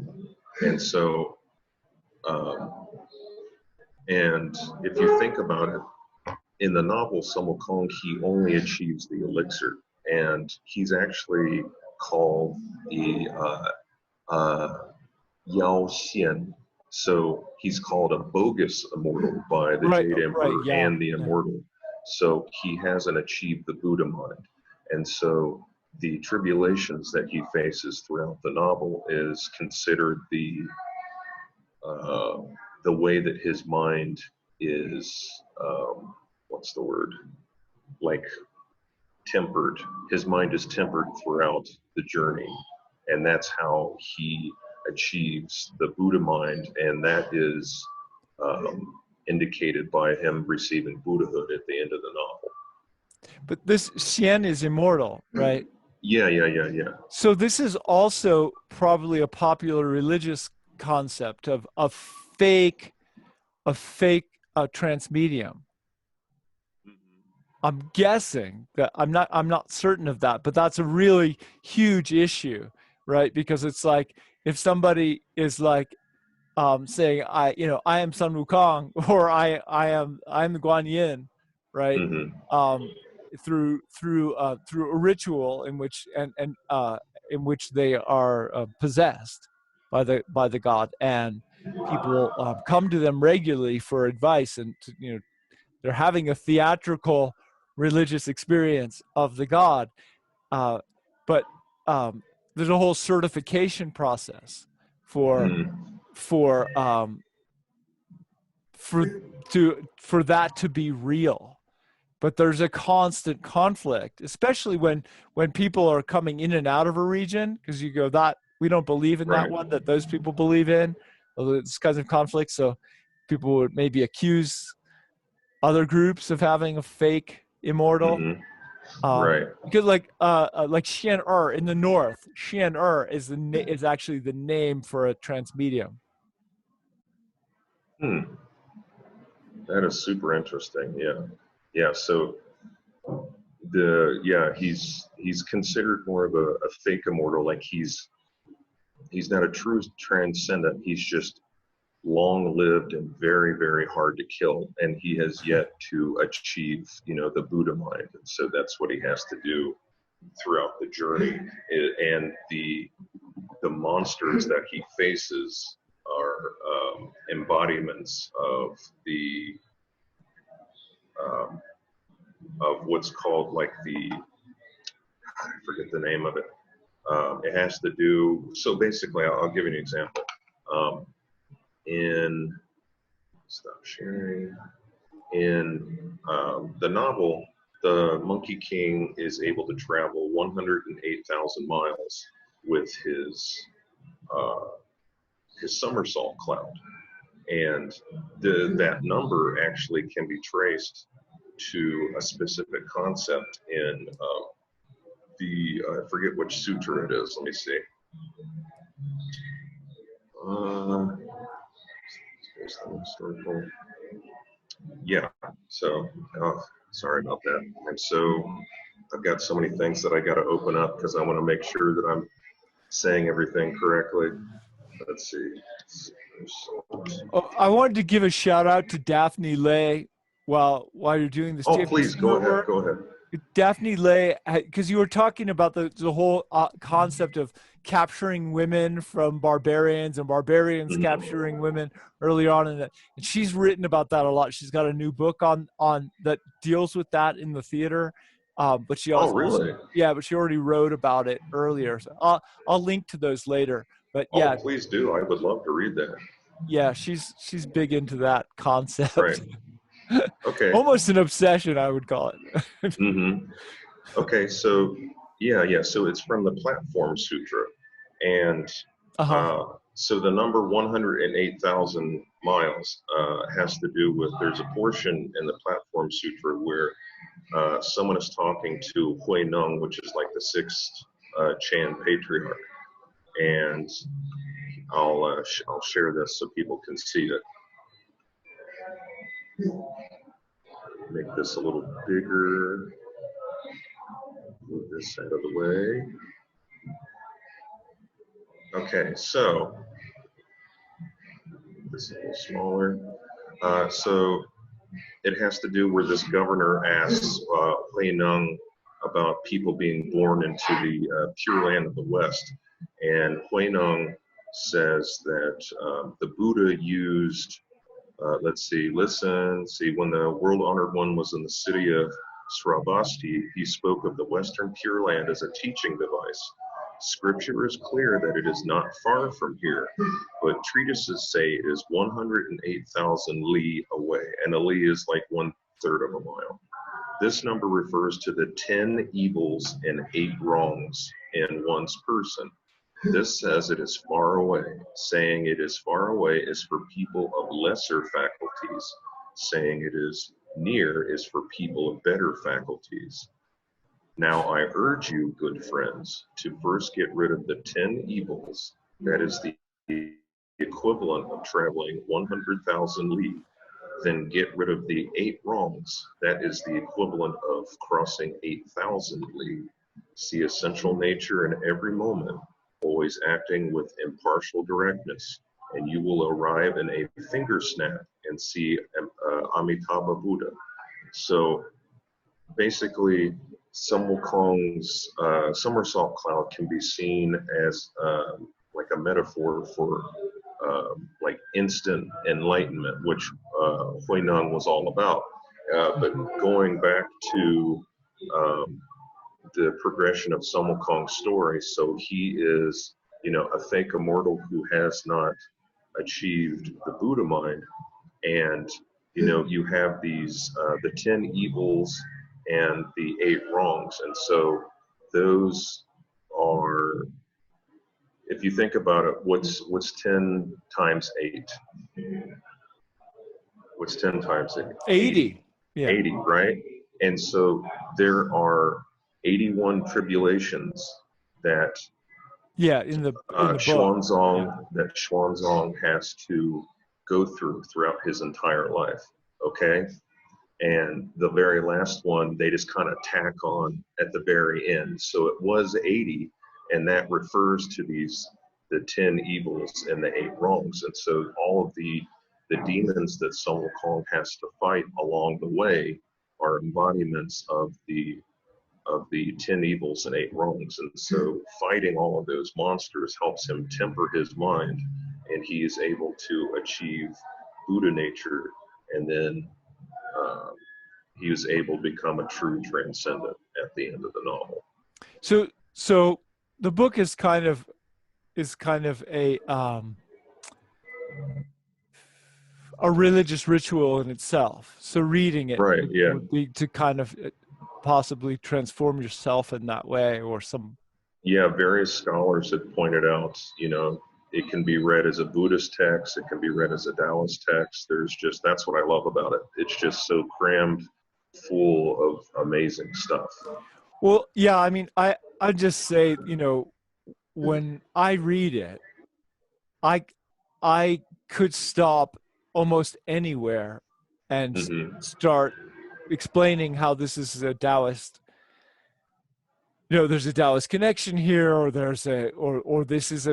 And so, and if you think about it, in the novel Sun Wukong, he only achieves the elixir, and he's actually called the Yao Xian. So he's called a bogus immortal by the Jade Emperor and the immortal. So he hasn't achieved the Buddha mind. And so the tribulations that he faces throughout the novel is considered the way that his mind is, what's the word? Like tempered. His mind is tempered throughout the journey. And that's how he achieves the Buddha mind, and that is indicated by him receiving Buddhahood at the end of the novel. But this Xian is immortal, right? Yeah. So this is also probably a popular religious concept of a fake transmedium. I'm guessing that I'm not certain of that, but that's a really huge issue, right? Because it's like, if somebody is like saying I am Sun Wukong, or I'm the Guan Yin, right? Mm-hmm. Through a ritual in which in which they are possessed by the god, and people come to them regularly for advice, and they're having a theatrical religious experience of the god, but there's a whole certification process for that to be real. But there's a constant conflict, especially when people are coming in and out of a region, because you go, that we don't believe in that one that those people believe in, this kinds of conflict. So people would maybe accuse other groups of having a fake immortal. Right. Because like Xian in the north, Xian is actually the name for a transmedium. Hmm. That is super interesting. Yeah. Yeah. So he's considered more of a fake immortal. Like he's not a true transcendent. He's just long lived and very, very hard to kill. And he has yet to achieve, the Buddha mind. And so that's what he has to do throughout the journey. And the monsters that he faces are embodiments of the of what's called like I forget the name of it. It has to do, so basically, I'll give you an example. In Stop sharing. In the novel, the Monkey King is able to travel 108,000 miles with his somersault cloud, and that number actually can be traced to a specific concept in I forget which sutra it is. Let me see. Historical. Yeah. So, sorry about that. And so, I've got so many things that I got to open up because I want to make sure that I'm saying everything correctly. Let's see. Oh, I wanted to give a shout out to Daphne Lay while you're doing this. Oh, please go ahead. Go ahead. Daphne Lay, because you were talking about the whole concept of capturing women from barbarians and barbarians capturing women early on in that. And she's written about that a lot. She's got a new book on that deals with that in the theater. But she also, really? But she already wrote about it earlier. So I'll link to those later. But yeah, please do. I would love to read that. Yeah, she's big into that concept. Right. Okay. Almost an obsession, I would call it. Okay, so so it's from the Platform Sutra, and so the number 108,000 miles has to do with, there's a portion in the Platform Sutra where someone is talking to Hui Neng, which is like the sixth Chan patriarch, and I'll share this so people can see it. Make this a little bigger. Move this out of the way. Okay, so this is a little smaller. So it has to do where this governor asks Hui Neng about people being born into the Pure Land of the West. And Hui Neng says that the Buddha used, when the World Honored One was in the city of Sravasti, he spoke of the Western Pure Land as a teaching device. Scripture is clear that it is not far from here, but treatises say it is 108,000 li away, and a li is like 1/3 of a mile. This number refers to the 10 evils and 8 wrongs in one's person. This says it is far away. Saying it is far away is for people of lesser faculties. Saying it is near is for people of better faculties. Now I urge you, good friends, to first get rid of the 10 evils. That is the equivalent of traveling 100,000 li. Then get rid of the 8 wrongs. That is the equivalent of crossing 8,000 li. See essential nature in every moment, always acting with impartial directness, and you will arrive in a finger snap and see Amitabha Buddha. So basically, Sun Wukong's somersault cloud can be seen as like a metaphor for like instant enlightenment, which Hui Neng was all about. But going back to the progression of Sun Wukong's story, so he is, a fake immortal who has not achieved the Buddha mind, and you have these the 10 evils and the 8 wrongs, and so those are, if you think about it, what's 10 times 8? What's 10 times 8? 80. Yeah. 80, right? And so there are 81 tribulations that in the book. Xuanzang has to go throughout his entire life. Okay. And the very last one, they just kind of tack on at the very end. So it was 80, and that refers to the 10 evils and the 8 wrongs. And so all of the demons that Sun Wukong has to fight along the way are embodiments of the 10 evils and 8 wrongs. And so fighting all of those monsters helps him temper his mind, and he is able to achieve Buddha nature, and then he was able to become a true transcendent at the end of the novel. So the book is kind of a religious ritual in itself. So reading it would be to kind of possibly transform yourself in that way, or some. Yeah, various scholars have pointed out, it can be read as a Buddhist text, it can be read as a Taoist text. That's what I love about it. It's just so crammed full of amazing stuff. Well, yeah, I mean, I just say, when I read it, I could stop almost anywhere and start explaining how this is a Taoist. There's a Taoist connection here, or there's or this is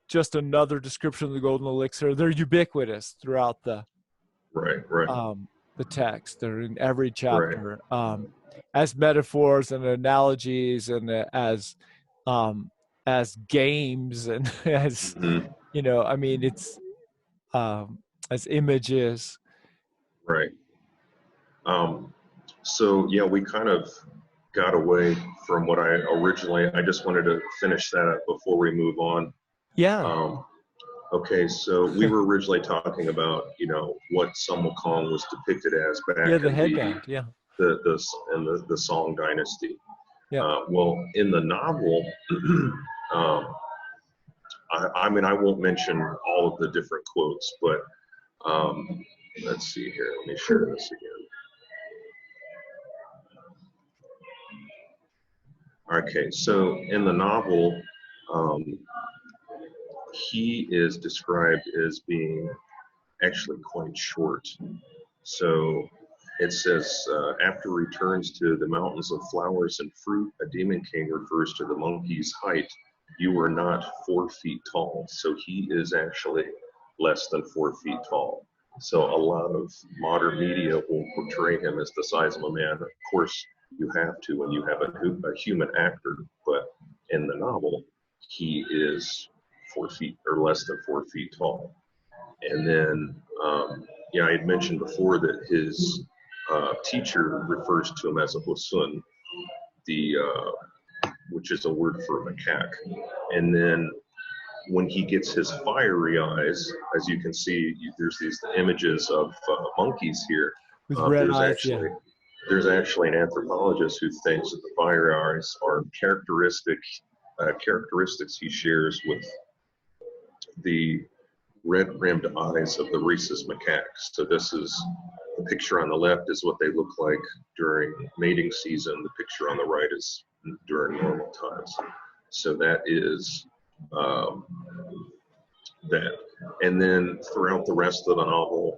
just another description of the golden elixir. They're ubiquitous throughout the text. They're in every chapter, as metaphors and analogies, and as games, and as I mean, it's as images. Right. So yeah, we kind of got away from what I just wanted to finish that up before we move on. Yeah. Okay, so we were originally talking about, what Sun Wukong was depicted as back in the headband, the Song Dynasty. Yeah. Well, in the novel, I mean, I won't mention all of the different quotes, but let's see here. Let me share this again. Okay, so in the novel, he is described as being actually quite short. So it says, after returns to the mountains of flowers and fruit, a demon king refers to the monkey's height. You were not 4 feet tall. So he is actually less than 4 feet tall. So a lot of modern media will portray him as the size of a man. Of course, you have to when you have a human actor, but in the novel, he is 4 feet or less than 4 feet tall. And then, I had mentioned before that his teacher refers to him as a Hosun, which is a word for a macaque. And then when he gets his fiery eyes, as you can see, there's these images of monkeys here. With red eyes, There's actually an anthropologist who thinks that the fiery eyes are characteristics he shares with the red-rimmed eyes of the rhesus macaques. So this is the picture on the left is what they look like during mating season. The picture on the right is during normal times. So that is that. And then throughout the rest of the novel,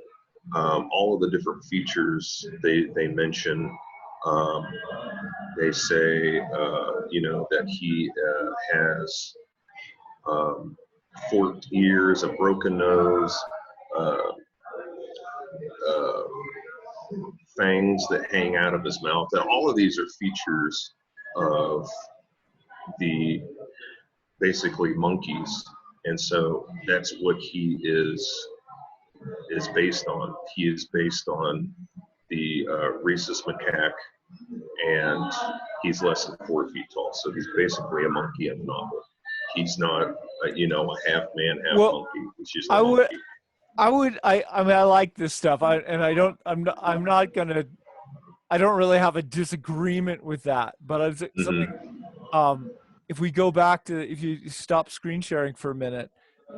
all of the different features they mention, they say, that he has forked ears, a broken nose, fangs that hang out of his mouth. And all of these are features of the basically monkeys. And so that's what he is based on. He is based on the rhesus macaque, and he's less than 4 feet tall. So he's basically a monkey in the novel. He's not, a half man, half monkey. He's just a monkey. I mean, I like this stuff. I don't really have a disagreement with that, but it's something, if we go back to, if you stop screen sharing for a minute,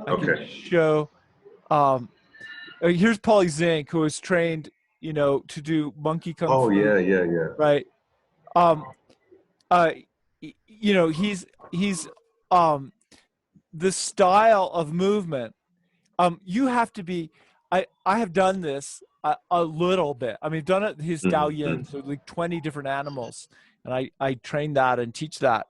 I can show, here's Paulie Zink, who was trained, you know, to do monkey kung Oh fu, yeah, yeah, yeah. right? Um, uh, you know, he's um, the style of movement. You have to be. I have done this a little bit. I mean, I've done it his Dao Mm-hmm. Yin, so like 20 different animals, and I train that and teach that.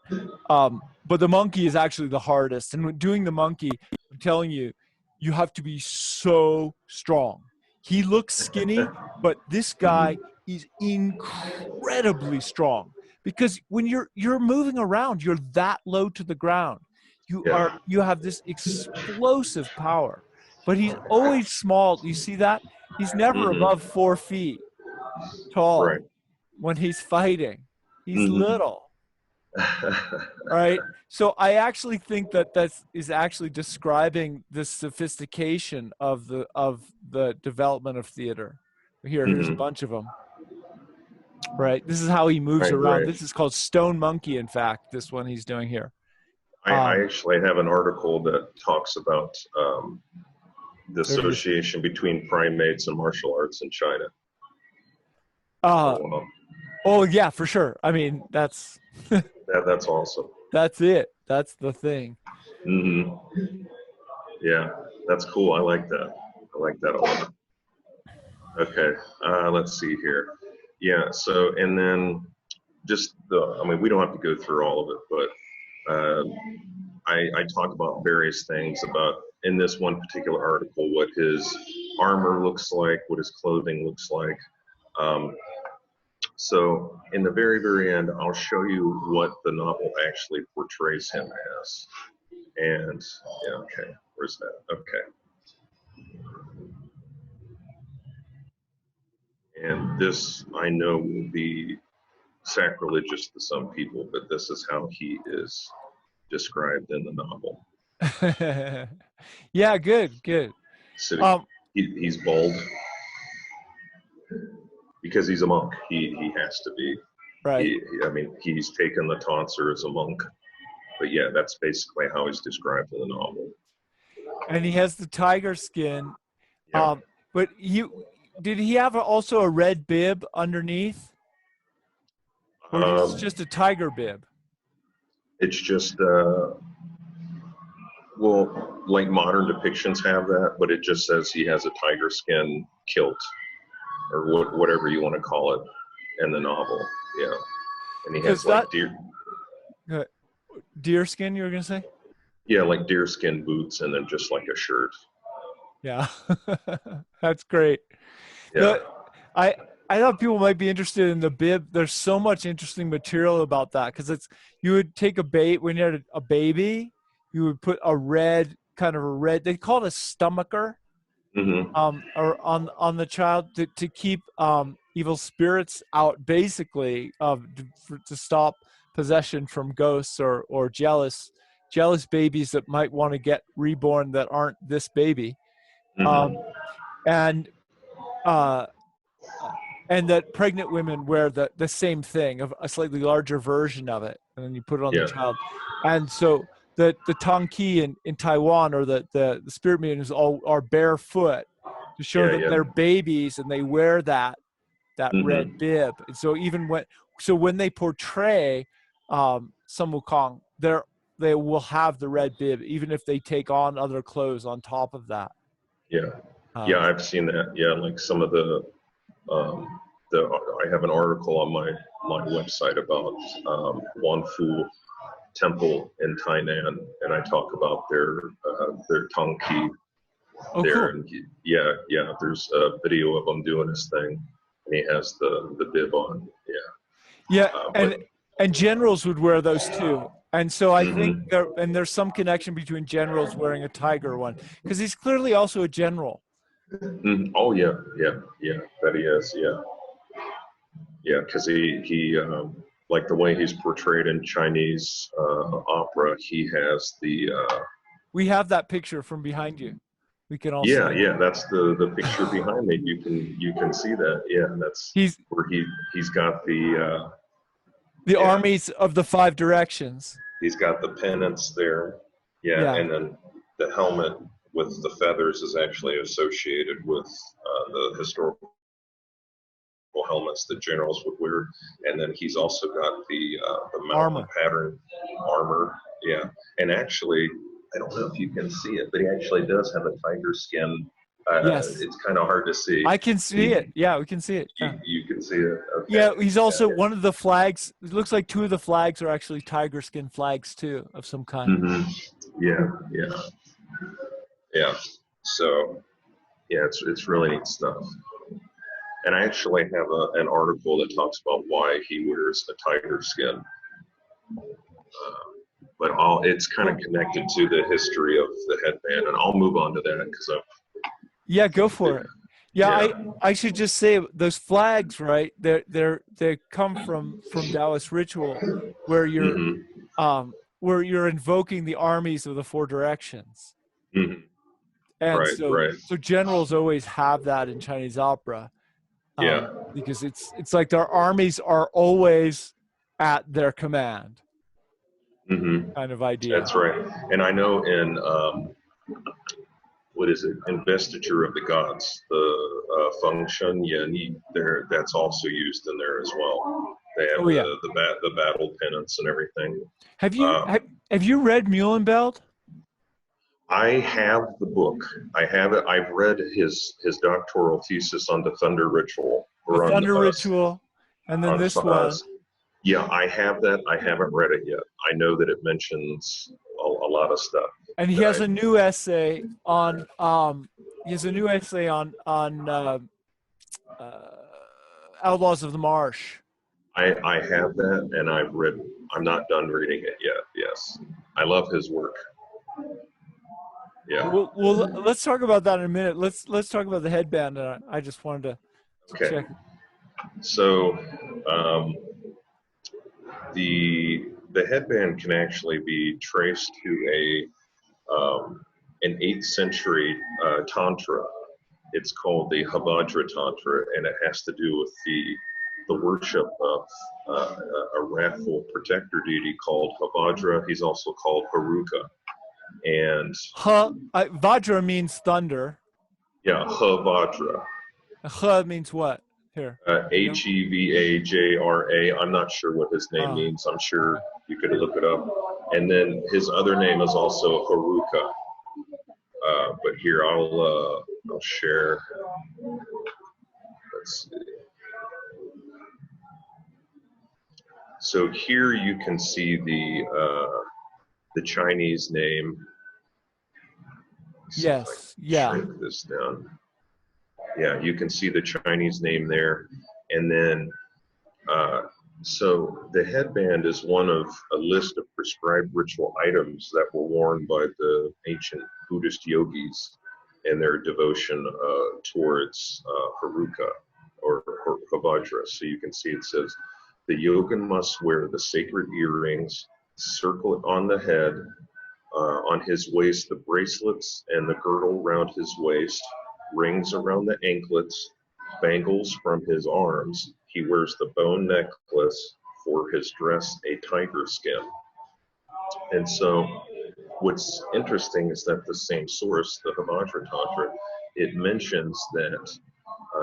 But the monkey is actually the hardest. And when doing the monkey, I'm telling you, you have to be so strong. He looks skinny, but this guy Mm-hmm. is incredibly strong because when you're moving around, you're that low to the ground. Yeah. You have this explosive power, but he's always small. Do you see that? He's never above Mm-hmm. 4 feet Right. tall when he's fighting. He's Mm-hmm. little, right? So I actually think that is actually describing the sophistication of the development of theater. Here's a Mm-hmm. bunch of them. Right. This is how he moves Right, around. right. This is called Stone Monkey. In fact, this one he's doing here. I actually have an article that talks about the There he is. association between primates and martial arts in China. Uh, So oh yeah, for sure. I mean, that's that's awesome. that's it. That's the thing. Mm-hmm. Yeah, that's cool. I like that. I like that a lot. Okay, let's see here. Yeah, so and then just I mean, we don't have to go through all of it, but I talk about various things about in this one particular article what his armor looks like, what his clothing looks like. Um, so in the very, very end, I'll show you what the novel actually portrays him as. And yeah, okay, where's that? Okay. And this I know will be sacrilegious to some people, but this is how he is described in the novel. Yeah, good, good. So Um, he's bald because he's a monk. He has to be. right. I mean, he's taken the tonsure as a monk. But yeah, that's basically how he's described in the novel. And he has the tiger skin. Yeah. But did he have also a red bib underneath, or is it Um, just a tiger bib? it's just, well, like modern depictions have that, but it just says he has a tiger skin kilt or whatever you want to call it in the novel. Yeah. And he Because has like that deer skin, you were gonna say? yeah, like deerskin boots and then just like a shirt. Yeah, that's great. Yeah. The I I thought people might be interested in the bib. There's so much interesting material about that because it's you would take a bait when you had a baby, you would put a red kind of a red. They call it a stomacher, Mm-hmm. or on the child to keep evil spirits out, basically, to stop possession from ghosts or jealous babies that might want to get reborn that aren't this baby. Um, Mm-hmm. and uh, and that pregnant women wear the same thing, of a slightly larger version of it, and then you put it on the Yeah. child. And so the Tongki in Taiwan, or the spirit mediums, all are barefoot to show Yeah. that Yeah. they're babies, and they wear that red Mm-hmm. bib. And so when they portray Sun Wukong, they will have the red bib, even if they take on other clothes on top of that. Yeah. Yeah. Um, I've seen that. Yeah. Like some of um, I have an article on my website about Wanfu Temple in Tainan, and I talk about their Tongki oh, there. cool. And yeah, yeah, there's a video of him doing his thing, and he has the bib on. Yeah, Yeah, but and generals would wear those too. And so I think mm-hmm. there's some connection between generals wearing a tiger one, because he's clearly also a general. Mm-hmm. Oh yeah, yeah, yeah, that he is. Yeah, yeah, because he like the way he's portrayed in Chinese opera, he has the We have that picture from behind you. We can all yeah, see. yeah, that's the picture behind me. You can see that. Yeah, that's He's where he's got the the yeah, armies of the five directions. he's got the pennants there. Yeah, Yeah. and then the helmet with the feathers is actually associated with the historical typical helmets that generals would wear, and then he's also got the mountain Armor. pattern armor. Yeah, and actually, I don't know if you can see it, but he actually does have a tiger skin. Yes. It's kind of hard to see. I can see it. Yeah, we can see it. Yeah. You can see it. Okay. Yeah, he's also one of the flags. It looks like two of the flags are actually tiger skin flags too, of some kind. Mm-hmm. Yeah. So, yeah, it's really neat stuff. And I actually have an article that talks about why he wears a tiger skin. But it's kind of connected to the history of the headband, and I'll move on to that because Yeah, go for it. Yeah, I should just say those flags, right? They come from Taoist ritual, where you're invoking the armies of the four directions, and so generals always have that in Chinese opera, because it's like their armies are always at their command, kind of idea. That's right. And I know in what is it? Investiture of the Gods, the function Yan there. That's also used in there as well. They have the battle pennants and everything. Have you read Muhlenfeld? I have the book. I have it. I've read his doctoral thesis on the Thunder Ritual. The Thunder Ritual, and then this one. Yeah, I have that. I haven't read it yet. I know that it mentions a lot of stuff. And he has a new essay on Outlaws of the Marsh. I have that, and I've read. I'm not done reading it yet. Yes, I love his work. Yeah. Well, let's talk about that in a minute. Let's talk about the headband. I just wanted to check. So, the headband can actually be traced to an 8th century tantra. It's called the Havajra Tantra, and it has to do with the worship of a wrathful protector deity called Havajra. He's also called Haruka. And Vajra means thunder. Yeah, Havajra. Ha means what? Here. Hevajra. I'm not sure what his name means. I'm sure you could look it up. And then his other name is also Haruka. But here I'll share. Let's see. So here you can see the Chinese name. Yes. Yeah. Shrink this down. Yeah, you can see the Chinese name there. And then, so the headband is one of a list of prescribed ritual items that were worn by the ancient Buddhist yogis in their devotion towards Haruka or Havajra. So you can see it says, the yogin must wear the sacred earrings, circlet on the head, on his waist the bracelets and the girdle round his waist, rings around the anklets, bangles from his arms. He wears the bone necklace, for his dress a tiger skin. And so what's interesting is that the same source, the Havajra Tantra, it mentions that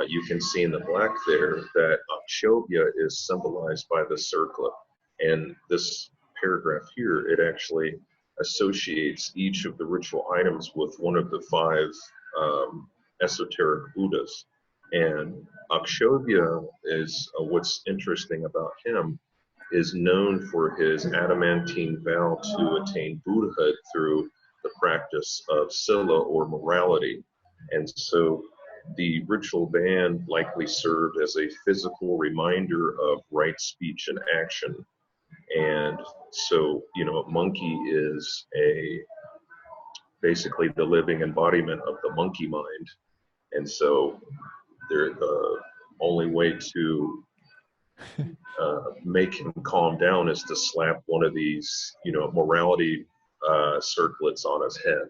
you can see in the black there that Akshobhya is symbolized by the circlet. And this paragraph here, it actually associates each of the ritual items with one of the 5 esoteric Buddhas. And Akshobhya is, what's interesting about him, is known for his adamantine vow to attain Buddhahood through the practice of sila or morality. And so the ritual band likely served as a physical reminder of right speech and action. And so, a monkey is basically the living embodiment of the monkey mind. And so the only way to make him calm down is to slap one of these, morality circlets on his head.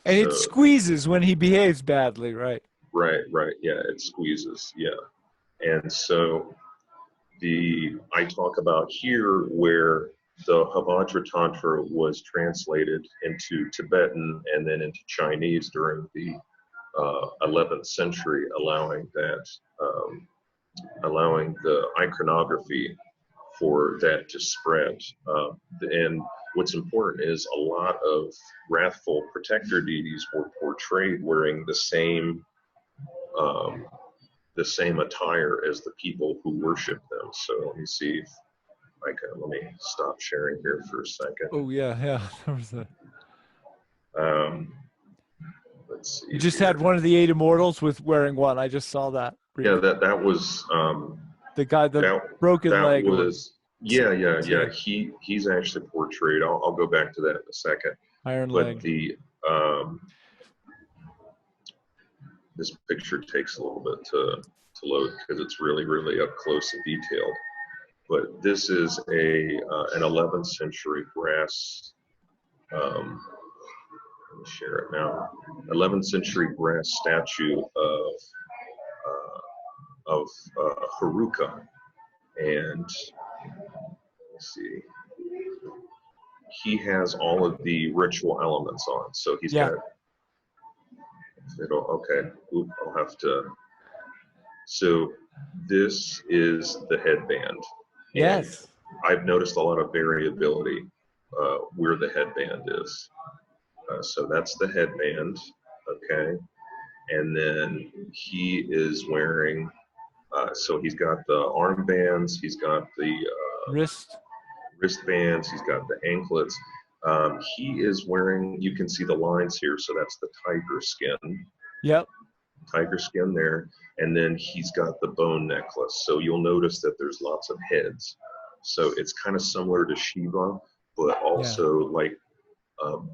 And it squeezes when he behaves badly, right? Right. Yeah, it squeezes. Yeah. And so I talk about here where the Havajra Tantra was translated into Tibetan and then into Chinese during the 11th century, allowing that allowing the iconography for that to spread. And what's important is a lot of wrathful protector deities were portrayed wearing um, the same attire as the people who worship them. So let me see if I can, let me stop sharing here for a second. Oh yeah, yeah. There was a, Um, let's see. you just here. had one of the eight immortals with wearing one. I just saw that. Yeah, that was The guy, the that broken that leg. was yeah. He's actually portrayed. I'll go back to that in a second. Iron But leg. the this picture takes a little bit to load because it's really up close and detailed. But this is an 11th century brass. Let me share it now. 11th century brass statue of Haruka, and let's see, he has all of the ritual elements on. So he's got. Okay. Oop, I'll have to. So this is the headband. Yes. I've noticed a lot of variability where the headband is. So that's the headband, okay? And then he is wearing, so he's got the armbands, he's got the wristbands, he's got the anklets. He is wearing, you can see the lines here, so that's the tiger skin. Yep. Tiger skin there. And then he's got the bone necklace. So you'll notice that there's lots of heads. So it's kind of similar to Shiva, but also like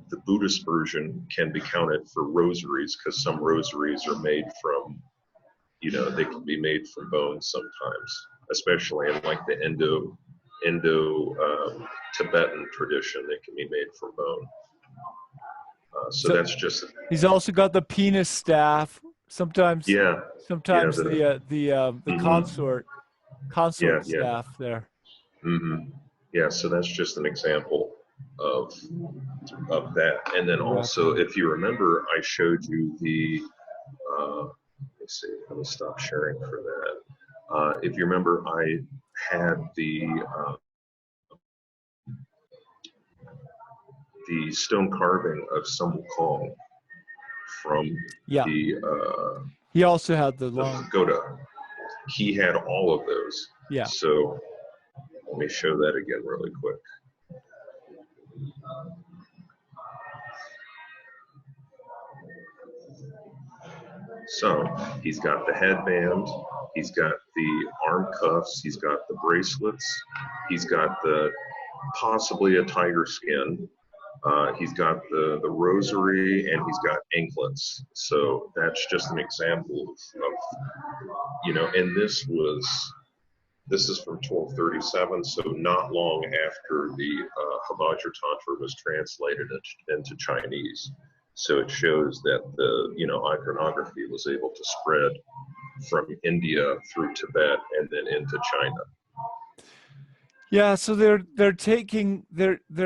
the Buddhist version can be counted for rosaries because some rosaries are made from, they can be made from bone sometimes, especially in like the Indo Tibetan tradition, they can be made from bone. So that's just. He's also got the penis staff. Sometimes, sometimes the consort staff there. Mm-hmm. Yeah, so that's just an example of that. And then also, if you remember, I showed you the. Let's see. Let me stop sharing for that. If you remember, I had the stone carving of Sun Wukong from the. He also had the long pagoda. He had all of those. Yeah. So let me show that again really quick. So he's got the headband, he's got the arm cuffs, he's got the bracelets, he's got the possibly a tiger skin, he's got the rosary, and he's got anklets. So that's just an example of and this is from 1237, so not long after the Havajra Tantra was translated into Chinese. So it shows that the iconography was able to spread from India through Tibet and then into China. Yeah, so they're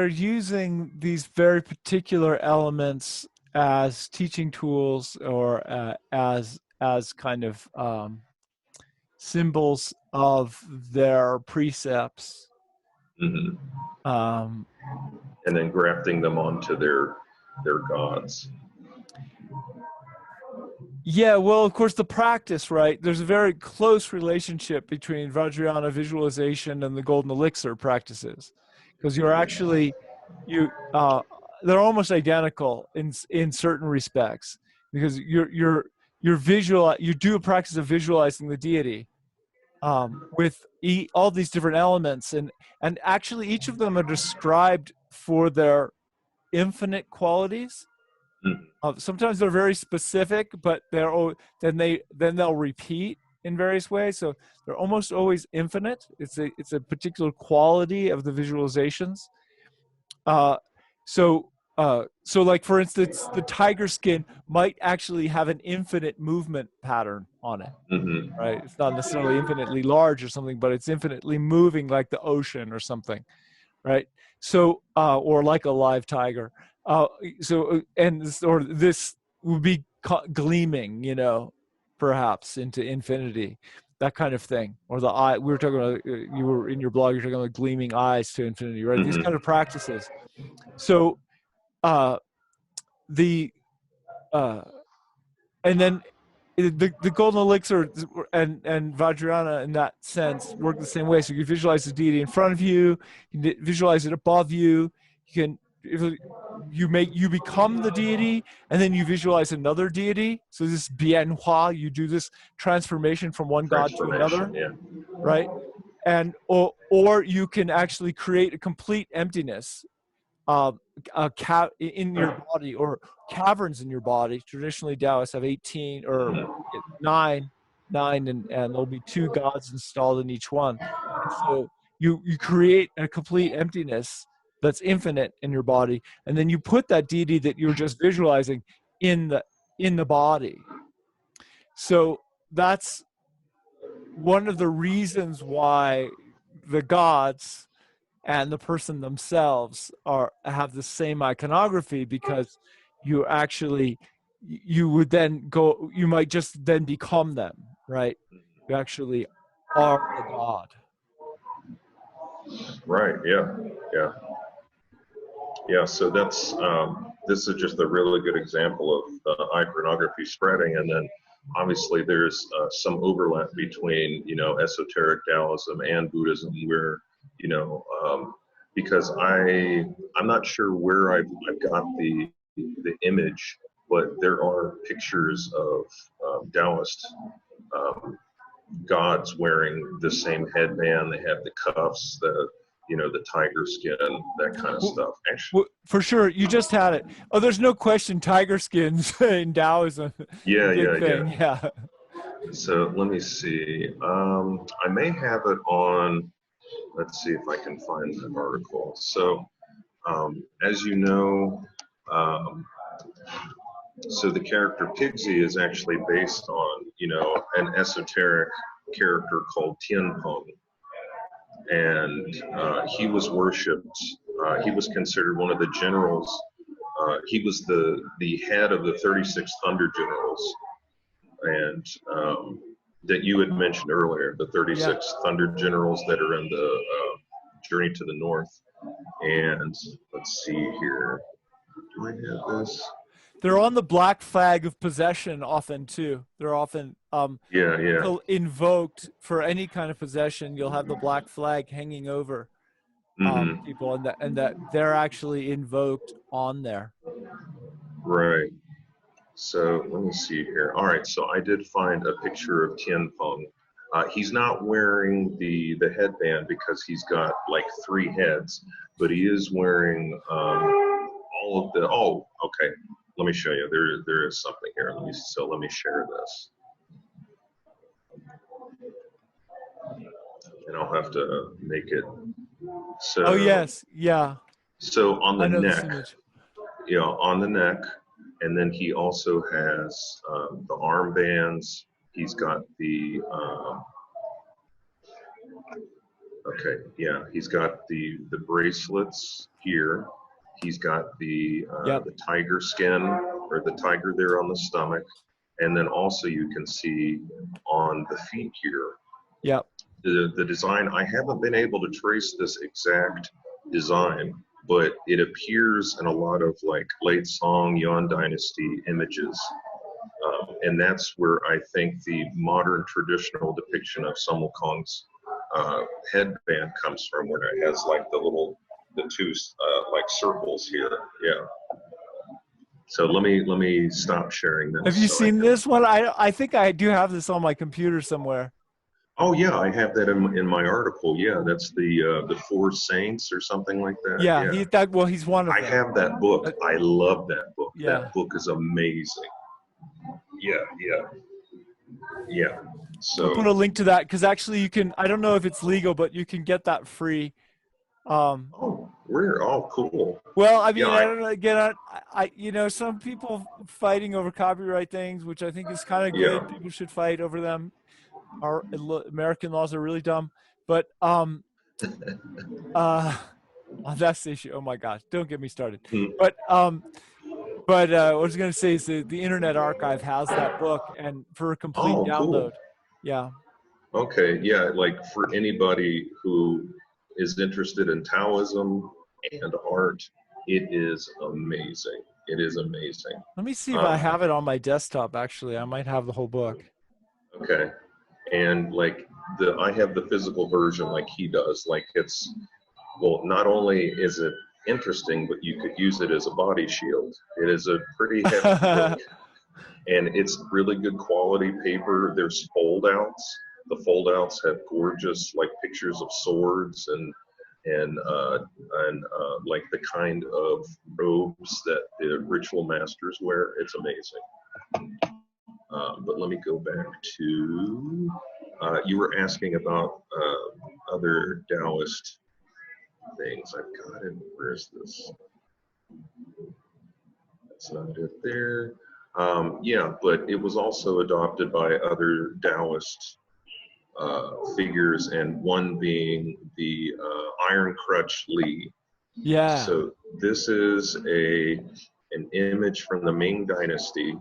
using these very particular elements as teaching tools or as kind of symbols of their precepts. Mm-hmm. And then grafting them onto their gods. Yeah, well, of course, the practice, right? There's a very close relationship between Vajrayana visualization and the golden elixir practices, because you're actually they're almost identical in certain respects, because you do a practice of visualizing the deity with all these different elements, and actually each of them are described for their infinite qualities. Sometimes they're very specific, but then they'll repeat in various ways. So they're almost always infinite. It's a particular quality of the visualizations. So like, for instance, the tiger skin might actually have an infinite movement pattern on it. Mm-hmm. Right? It's not necessarily infinitely large or something, but it's infinitely moving, like the ocean or something, right? So or like a live tiger. This would be gleaming, perhaps into infinity. that kind of thing, or the eye. We were talking about, you were in your blog, you're talking about gleaming eyes to infinity, right? These kind of practices. So the and then the golden elixir and Vajrayana in that sense work the same way. So you visualize the deity in front of you, you visualize it above you. You can you become the deity, and then you visualize another deity. So this bianhua, you do this transformation from one god to another, right? And or you can actually create a complete emptiness in your body, or caverns in your body. Traditionally, Taoists have 18 or 9, and there'll be 2 gods installed in each one. And so you create a complete emptiness that's infinite in your body, and then you put that deity that you're just visualizing in the body. So that's one of the reasons why the gods and the person themselves have the same iconography, because you might just then become them, right? You actually are the god. Right. Yeah. So that's this is just a really good example of iconography spreading, and then obviously there's some overlap between esoteric Taoism and Buddhism, where because I'm not sure where I've got the image, but there are pictures of Taoist gods wearing the same headband. They have the cuffs, the tiger skin, that kind of stuff. Actually, for sure, you just had it. Oh, there's no question, tiger skins in Taoism. Yeah. So let me see. I may have it on. Let's see if I can find that article. So, as you know, so the character Pigsy is actually based on, an esoteric character called Tianpeng, and he was worshipped. He was considered one of the generals. He was the head of the 36 Thunder Generals, and that you had mentioned earlier, the 36 Thunder Generals that are in the Journey to the North. And let's see here. Do I have this? They're on the black flag of possession often too. They're often invoked for any kind of possession. You'll have the black flag hanging over people, and that they're actually invoked on there. Right. So let me see here. All right, so I did find a picture of Tianpeng. He's not wearing the headband because he's got like 3 heads, but he is wearing all of the. Oh, okay. Let me show you. There is something here. Let me share this, and I'll have to make it. So. Oh yes, yeah. So on the neck, on the neck. And then he also has the armbands. He's got the he's got the bracelets here. He's got the tiger skin, or the tiger there on the stomach, and then also you can see on the feet here. Yep. The design. I haven't been able to trace this exact design, but it appears in a lot of like late Song, Yuan Dynasty images. And that's where I think the modern traditional depiction of Sun Wukong's headband comes from, where it has like the 2 like circles here. Yeah. So let me stop sharing this. Have you seen this one? I think I do have this on my computer somewhere. Oh yeah, I have that in my article. Yeah, that's the 4 Saints or something like that. Yeah. He's one of them. I have that book. I love that book. Yeah. That book is amazing. Yeah. So I'll put a link to that, because actually you can. I don't know if it's legal, but you can get that free. Oh, cool. Well, I mean, I don't know. Again, some people fighting over copyright things, which I think is kind of good. People should fight over them. Our American laws are really dumb, but that's the issue. Oh my gosh, don't get me started. But what I was going to say is the Internet Archive has that book, and for a complete download. Cool. Yeah. Okay, yeah, like for anybody who is interested in Taoism and art, it is amazing. It is amazing. Let me see if I Um, have it on my desktop. Actually, I might have the whole book. okay, and like I have the physical version like he does. Like it's, well, not only is it interesting, but you could use it as a body shield. It is a pretty hefty book, and it's really good quality paper. There's foldouts. The foldouts have gorgeous like pictures of swords and like the kind of robes that the ritual masters wear. It's amazing. But let me go back to you were asking about other Taoist things. I've got it. Where's this? That's not it there. Yeah, but it was also adopted by other Taoist figures, and one being the Iron Crutch Li. Yeah. So this is an image from the Ming Dynasty,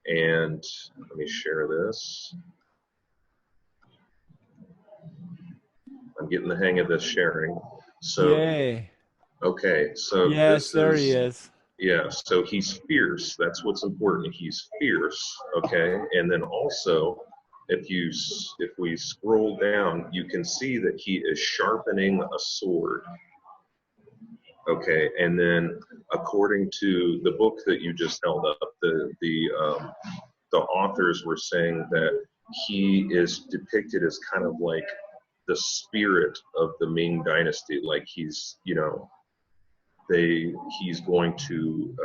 and let me share this. I'm getting the hang of this sharing. So, Yay. okay, so Yes, this there he is, is. yeah, so he's fierce. That's what's important. He's fierce, okay? And then also, if we scroll down, you can see that he is sharpening a sword. Okay, and then according to the book that you just held up, the authors were saying that he is depicted as kind of like the spirit of the Ming Dynasty, like he's, you know, he's going to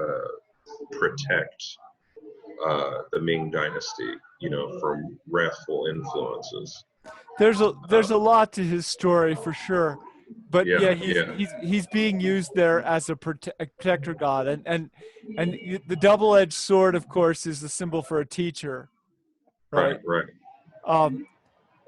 protect the Ming Dynasty, you know, from wrathful influences. There's a lot to his story for sure, but Yeah, yeah, yeah, he's being used there as a protector god, and the double-edged sword, of course, is the symbol for a teacher, right, right? right. Um,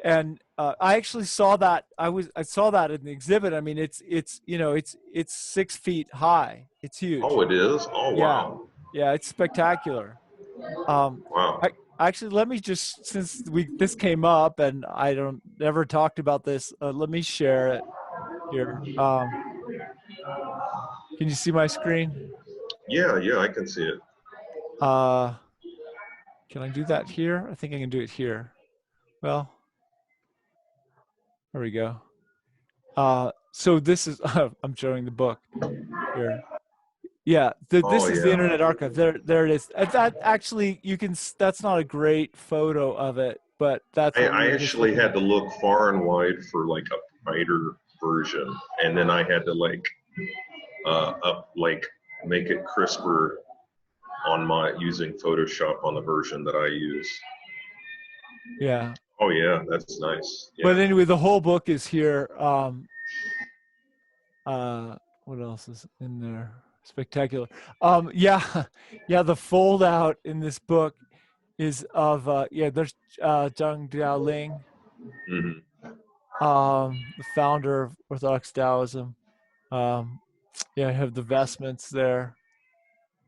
and I actually saw that. I saw that in the exhibit. I mean, it's you know it's 6 feet high. It's huge. Oh, it is. Oh, Yeah, wow, yeah, it's spectacular. Um, wow. I actually let me just since we this came up and I don't never talked about this. Let me share it here. Can you see my screen? Yeah, yeah, I can see it. Uh, can I do that here? I think I can do it here. Well, there we go. So this is I'm showing the book here. Yeah, Oh, this is the yeah. Internet Archive. There it is. That actually you can. That's not a great photo of it, but that's what we I were just actually looking had at. to look far and wide for like a brighter version, and then I had to like make it crisper on my using Photoshop on the version that I use. Yeah. Oh yeah, that's nice. But Yeah. anyway, the whole book is here. What else is in there? Spectacular. Yeah, yeah. The fold out in this book is of yeah. There's Zhang Jialing, Hmm. the founder of Orthodox Taoism. Um, yeah, I have the vestments there.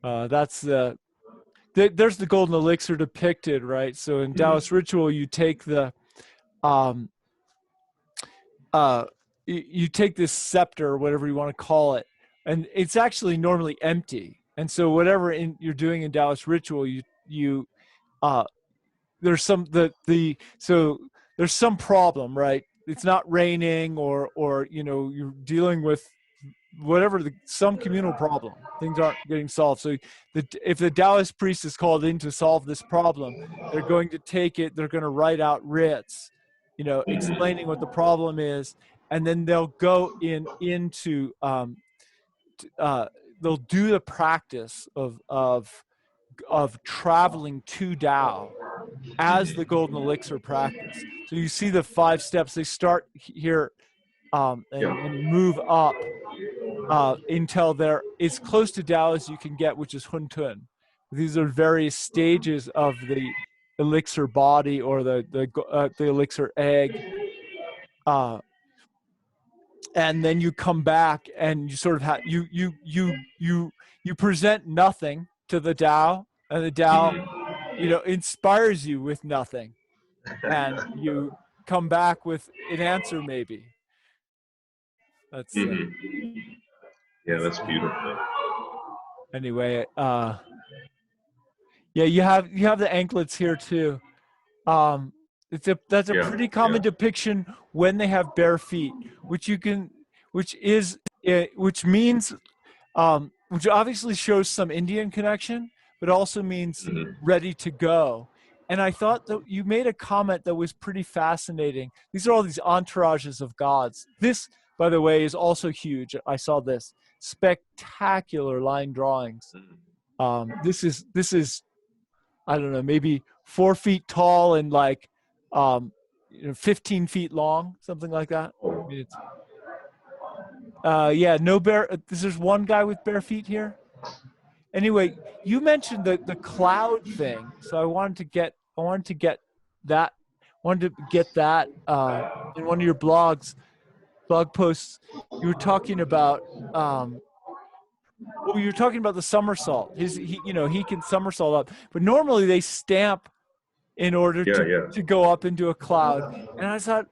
That's there's the golden elixir depicted, right? So in Hmm. Taoist ritual, you take the um, you take this scepter, whatever you want to call it, and it's actually normally empty. And so whatever you're doing in Taoist ritual, you uh, there's some so there's some problem, right? It's not raining, or you know you're dealing with whatever some communal problem. Things aren't getting solved. So if the Taoist priest is called in to solve this problem, they're going to take it. They're going to write out writs, you know, explaining what the problem is, and then they'll go into they'll do the practice of traveling to Tao as the golden elixir practice. So you see the 5 steps. They start here Yeah. and move up until they're as close to Tao as you can get, which is Huntun. These are various stages of the elixir body or the elixir egg, and then you come back and you sort of have you present nothing to the Tao, and the Tao, Hmm. you know, inspires you with nothing, and you come back with an answer, maybe. That's Yeah, that's beautiful. Anyway. Yeah, you have the anklets here too. That's a Yeah, pretty common yeah. depiction when they have bare feet, which you can, which is, which means, which obviously shows some Indian connection, but also means Hmm. ready to go. And I thought that you made a comment that was pretty fascinating. These are all these entourages of gods. This, by the way, is also huge. I saw this spectacular line drawings. This is I don't know, maybe 4 feet tall and like, 15 feet long, something like that. I mean, it's, yeah, no bare. There's one guy with bare feet here. Anyway, you mentioned the cloud thing, so I wanted to get that, in one of your blog posts. You were talking about, well, you were talking about the somersault. He can somersault up, but normally they stamp in order Yeah, yeah. to go up into a cloud. And I thought,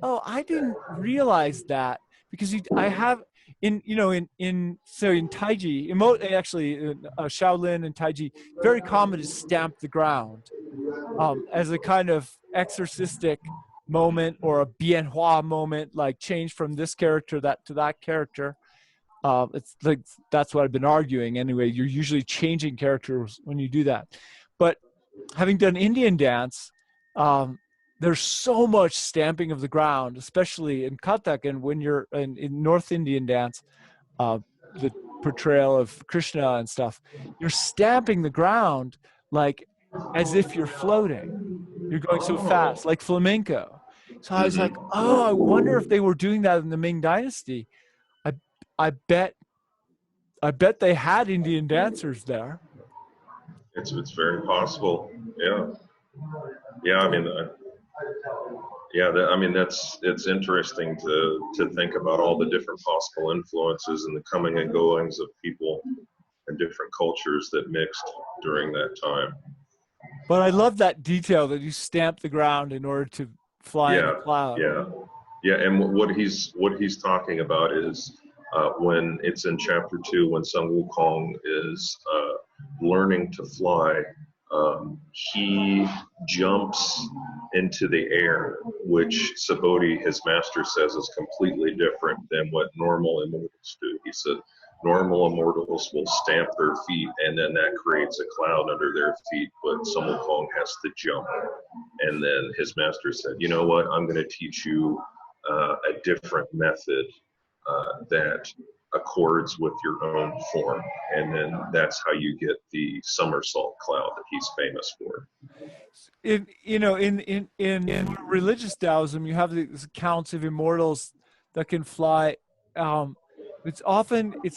oh, I didn't realize that, because I have in Taiji, actually Shaolin and Taiji, very common to stamp the ground, as a kind of exorcistic moment or a bienhua moment, like change from this character to that character. It's like, that's what I've been arguing. Anyway, you're usually changing characters when you do that. But having done Indian dance, there's so much stamping of the ground, especially in Kathak, and when you're in North Indian dance, the portrayal of Krishna and stuff, you're stamping the ground like as if you're floating. You're going so fast, Oh. like flamenco. So I was like, Hmm. oh, I wonder if they were doing that in the Ming Dynasty. I I bet they had Indian dancers there. It's very possible. Yeah, yeah. I mean, yeah. I mean, it's interesting to think about all the different possible influences and the coming and goings of people and different cultures that mixed during that time. But I love that detail that you stamp the ground in order to fly in a Yeah, cloud. yeah, yeah. And what he's talking about is when it's in chapter 2, when Sun Wukong is learning to fly, he jumps into the air, which Subodhi, his master, says is completely different than what normal immortals do. He said normal immortals will stamp their feet, and then that creates a cloud under their feet, but Sun Wukong has to jump. And then his master said, you know what, I'm going to teach you a different method that accords with your own form. And then that's how you get the somersault cloud that he's famous for. In religious Taoism, you have these accounts of immortals that can fly. Um, it's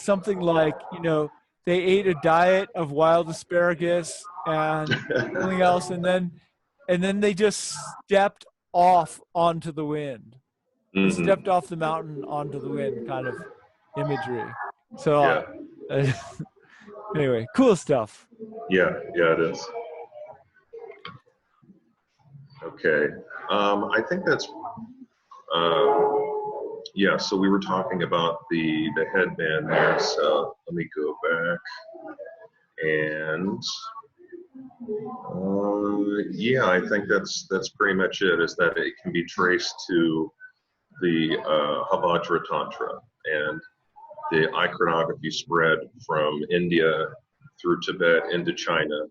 something like, they ate a diet of wild asparagus and something else, and then they just stepped off onto the wind. They stepped Hmm. off the mountain onto the wind, kind of imagery. So, Yeah, anyway, cool stuff. yeah, yeah, it is. Okay. I think that's, yeah, so we were talking about the headband there. So let me go back. And yeah, I think that's pretty much it, is that it can be traced to the Havajra Tantra, and the iconography spread from India through Tibet into China.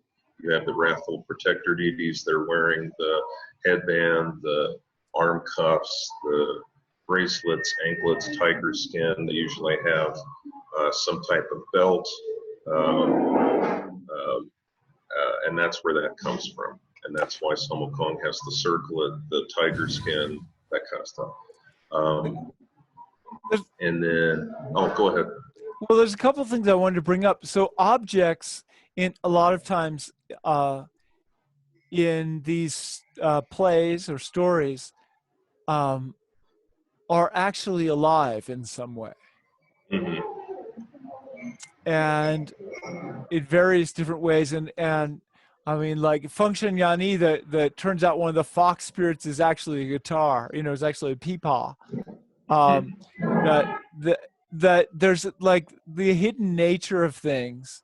You have the wrathful protector deities. They're wearing the headband, the arm cuffs, the bracelets, anklets, tiger skin. They usually have some type of belt, and that's where that comes from. And that's why Sun Wukong has the circlet, the tiger skin, that kind of stuff. And then, oh, go ahead. Well, there's a couple of things I wanted to bring up. So objects, in a lot of times, in these plays or stories, are actually alive in some way, Mm-hmm. and it varies different ways. And I mean, like Function Yani, that turns out one of the fox spirits is actually a guitar. It's actually a peepaw. Um, Hmm. that that that there's like the hidden nature of things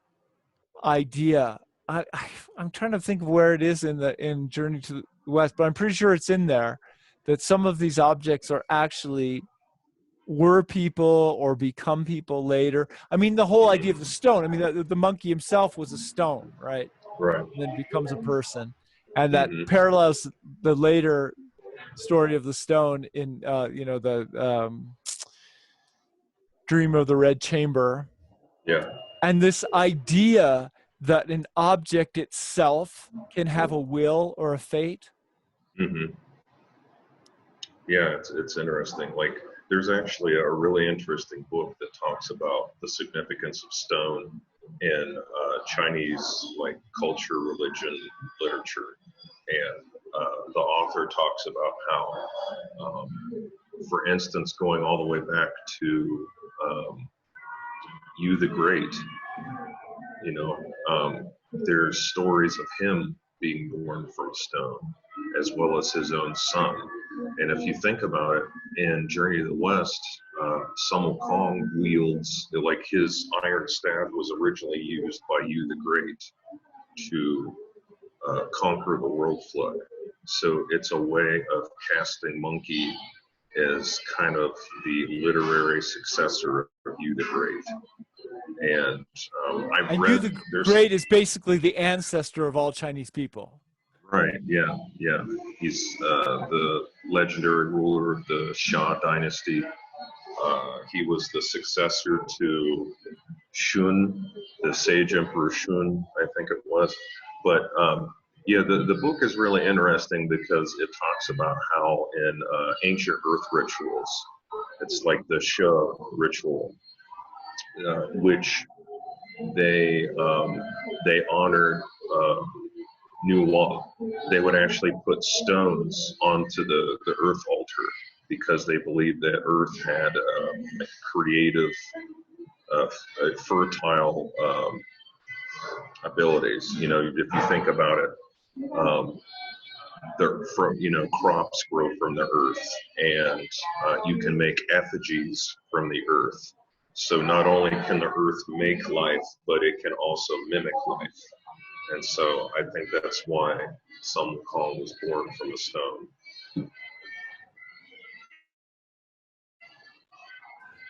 idea. I'm trying to think of where it is in Journey to the West, but I'm pretty sure it's in there that some of these objects are actually were people or become people later. I mean, the whole idea of the stone. I mean, the monkey himself was a stone, right? Right. And then becomes a person, and that Hmm. parallels the later story of the stone in the Dream of the Red Chamber, Yeah. and this idea that an object itself can have a will or a fate. Hmm. Yeah, it's interesting. Like, there's actually a really interesting book that talks about the significance of stone in Chinese like culture, religion, literature, and the author talks about how, for instance, going all the way back to um, Yu the Great, you know, there's stories of him being born from stone, as well as his own son. And if you think about it, in Journey to the West, Sun Wukong wields, like his iron staff was originally used by Yu the Great to conquer the world flood. So it's a way of casting monkey as kind of the literary successor of Yu the Great. And I've And Yu read the there's Great is basically the ancestor of all Chinese people. right, yeah, yeah. He's the legendary ruler of the Xia dynasty. He was the successor to Shun, the sage emperor Shun, I think it was. But yeah, the book is really interesting because it talks about how in ancient earth rituals, it's like the She ritual, which they honored new law. They would actually put stones onto the earth altar because they believed that earth had creative, uh, fertile abilities. You know, if you think about it, um, from crops grow from the earth, and you can make effigies from the earth. So not only can the earth make life, but it can also mimic life. And so I think that's why Sun Wukong was born from a stone.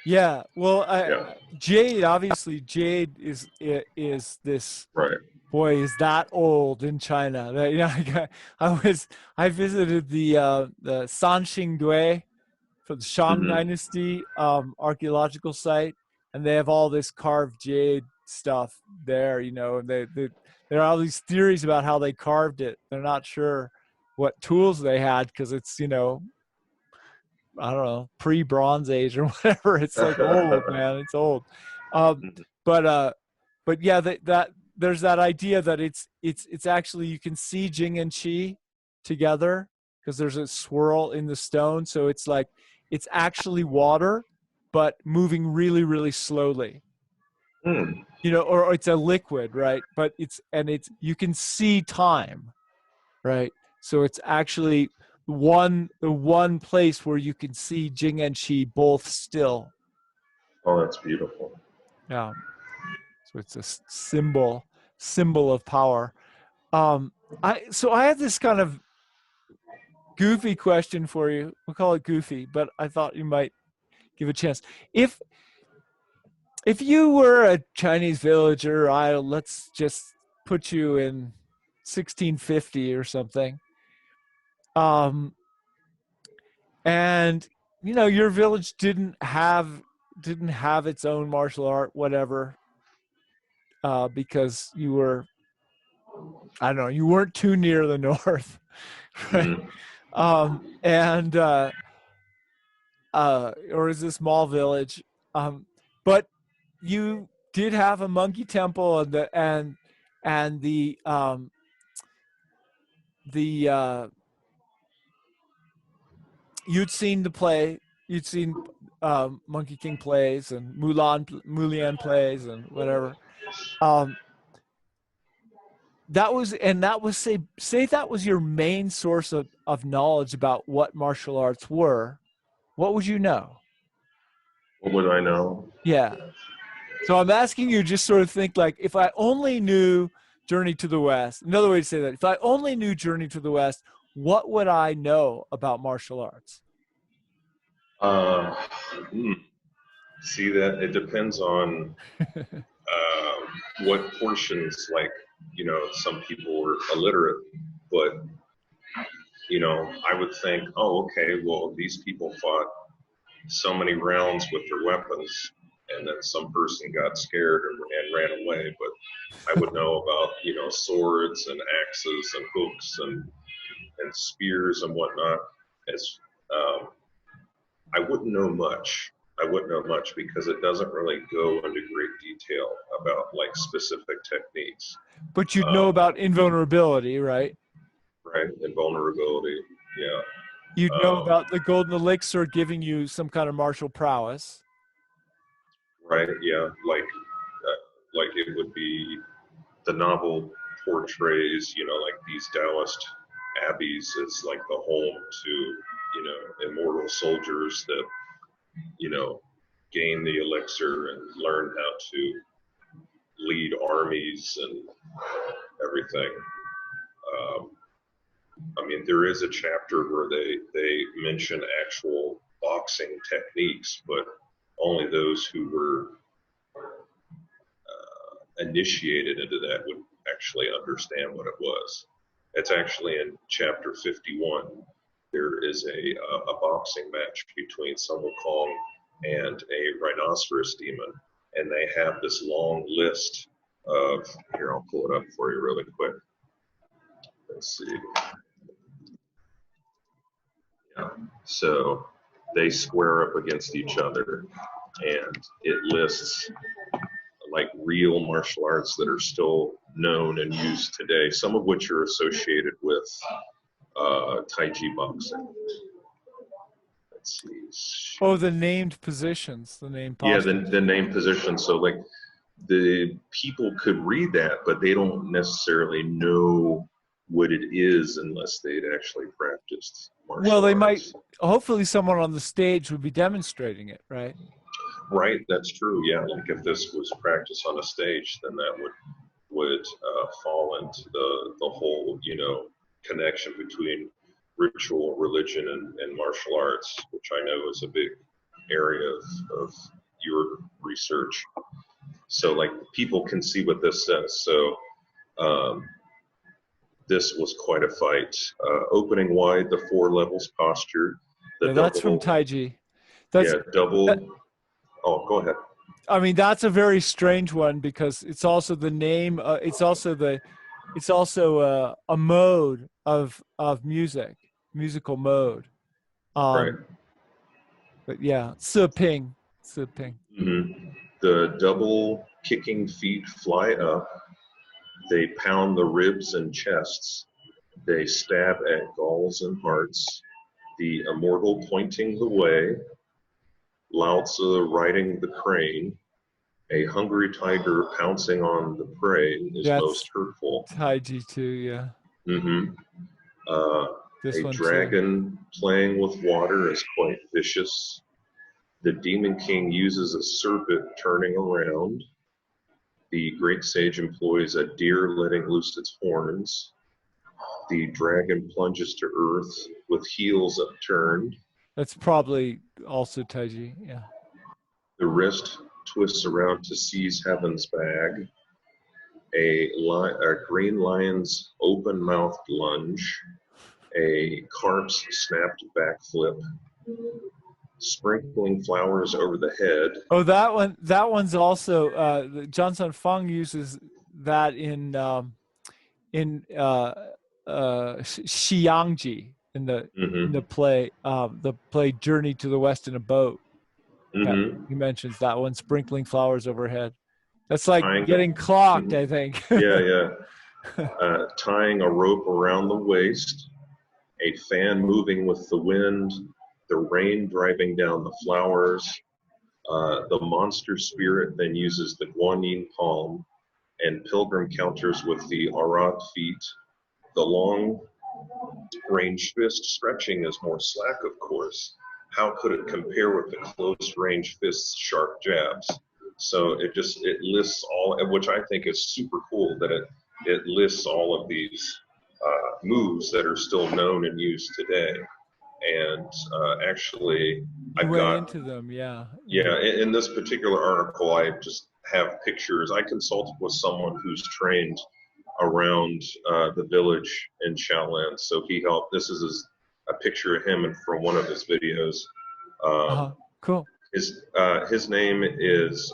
Yeah, well, Yeah, Jade, obviously Jade is this, right. boy, is that old in China. I visited the Sanxingdui for the Shang Hmm. Dynasty archaeological site, and they have all this carved jade stuff there. And there are all these theories about how they carved it. They're not sure what tools they had because it's I don't know, pre-Bronze Age or whatever. It's like old, man. It's old. Um, but but yeah, that there's that idea that it's actually, you can see Jing and Qi together because there's a swirl in the stone. So it's like it's actually water, but moving really, really slowly. Mm. Or it's a liquid, right? But it's you can see time, right? So it's actually the one place where you can see Jing and Qi both still. Oh, that's beautiful. Yeah. So it's a symbol of power. I have this kind of goofy question for you. We'll call it goofy, but I thought you might give a chance. If you were a Chinese villager, let's just put you in 1650 or something. And your village didn't have its own martial art, whatever, because you were, I don't know, you weren't too near the north, right? Hmm. And or is a small village, but you did have a monkey temple, and the you'd seen the play, you'd seen Monkey King plays and Mulan plays and whatever. Um, say that was your main source of knowledge about what martial arts were. What would you know? What would I know? Yeah. So I'm asking you, just sort of think like, if I only knew Journey to the West, another way to say that, if I only knew Journey to the West, what would I know about martial arts? Uh, hmm. See that it depends on what portions, like, some people were illiterate, but, I would think, oh, okay, well, these people fought so many rounds with their weapons, and then some person got scared and ran away. But I would know about, swords and axes and hooks and spears and whatnot. As um, I wouldn't know much. I wouldn't know much because it doesn't really go into great detail about like specific techniques. But you'd know about invulnerability, right? Right, and vulnerability. Yeah. You'd know about the golden elixir giving you some kind of martial prowess. Right. Yeah. Like it would be the novel portrays, like these Taoist abbeys as like the home to, immortal soldiers that, gain the elixir and learn how to lead armies and everything. Um, I mean, there is a chapter where they mention actual boxing techniques, but only those who were initiated into that would actually understand what it was. It's actually in chapter 51. There is a boxing match between Sun Wukong and a rhinoceros demon, and they have this long list of, here, I'll pull it up for you really quick. Let's see. Yeah. So they square up against each other, and it lists like real martial arts that are still known and used today, some of which are associated with Tai Chi boxing. Let's see. Oh, the named positions, the named postures. postures. Yeah, the named positions. So like the people could read that, but they don't necessarily know what it is unless they'd actually practiced martial Well, they arts. might, hopefully someone on the stage would be demonstrating it, right? Right, that's true. Yeah, like if this was practiced on a stage, then that would fall into the whole, connection between ritual, religion, and martial arts, which I know is a big area of your research. So, like, people can see what this says. So, this was quite a fight. Opening wide, the 4 levels posture. That's from Tai Chi. That's, double. Oh, go ahead. I mean, that's a very strange one because it's also the name. It's also a mode of musical mode. Right. But yeah, Ping. Mm-hmm. The double kicking feet fly up. They pound the ribs and chests. They stab at galls and hearts. The immortal pointing the way. Lao Tzu riding the crane. A hungry tiger pouncing on the prey is most hurtful. Tai Chi too, yeah. Mm-hmm. A dragon playing with water is quite vicious. The Demon King uses a serpent turning around. The great sage employs a deer letting loose its horns. The dragon plunges to earth with heels upturned. That's probably also Tai Chi, yeah. The wrist twists around to seize heaven's bag. A green lion's open-mouthed lunge. A carp's snapped backflip. Sprinkling flowers over the head. Oh, that one's also Johnson Fung uses that in Xiangji in the play Journey to the West in a Boat. Mm-hmm. He mentions that one, sprinkling flowers overhead. That's like getting clocked, I think. Yeah. Tying a rope around the waist, a fan moving with the wind, the rain driving down the flowers. The monster spirit then uses the Guanyin palm, and pilgrim counters with the Arad feet. The long range fist stretching is more slack, of course. How could it compare with the close range fist's sharp jabs? So it lists all, which I think is super cool, that it lists all of these moves that are still known and used today. And actually, I've got into them, yeah. In this particular article, I just have pictures. I consulted with someone who's trained around the village in Shaolin, so he helped. This is a picture of him from one of his videos. Cool. His name is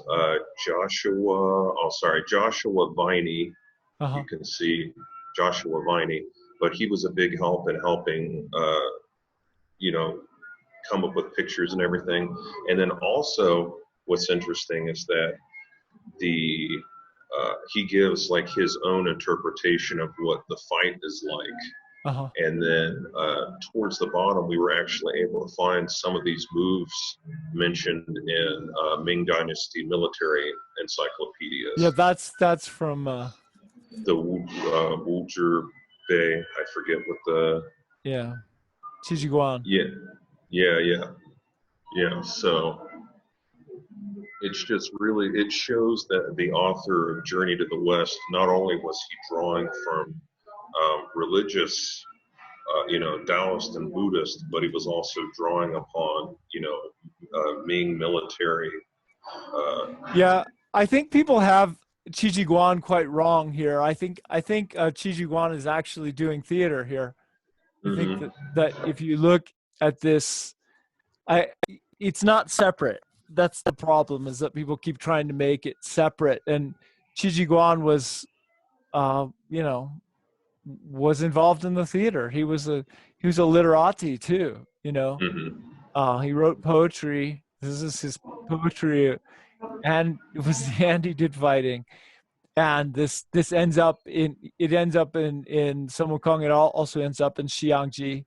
Joshua. Oh, sorry, Joshua Viney. You can see Joshua Viney, but he was a big help in helping, come up with pictures and everything. And then also, what's interesting is that he gives like his own interpretation of what the fight is like. And then towards the bottom, we were actually able to find some of these moves mentioned in Ming Dynasty military encyclopedias. Yeah, that's from the Wuzher Bay. I forget what the Chijiguan. Yeah. So it's just really, it shows that the author of Journey to the West, not only was he drawing from religious, Taoist and Buddhist, but he was also drawing upon, Ming military. I think people have Chijiguan quite wrong here. I think Chijiguan is actually doing theater here. I think that if you look at this, it's not separate. That's the problem, is that people keep trying to make it separate. And Chijiguan was, was involved in the theater. He was a literati too. He wrote poetry. This is his poetry, and he did fighting. And this ends up in Sun Wukong. It also ends up in Xiangji.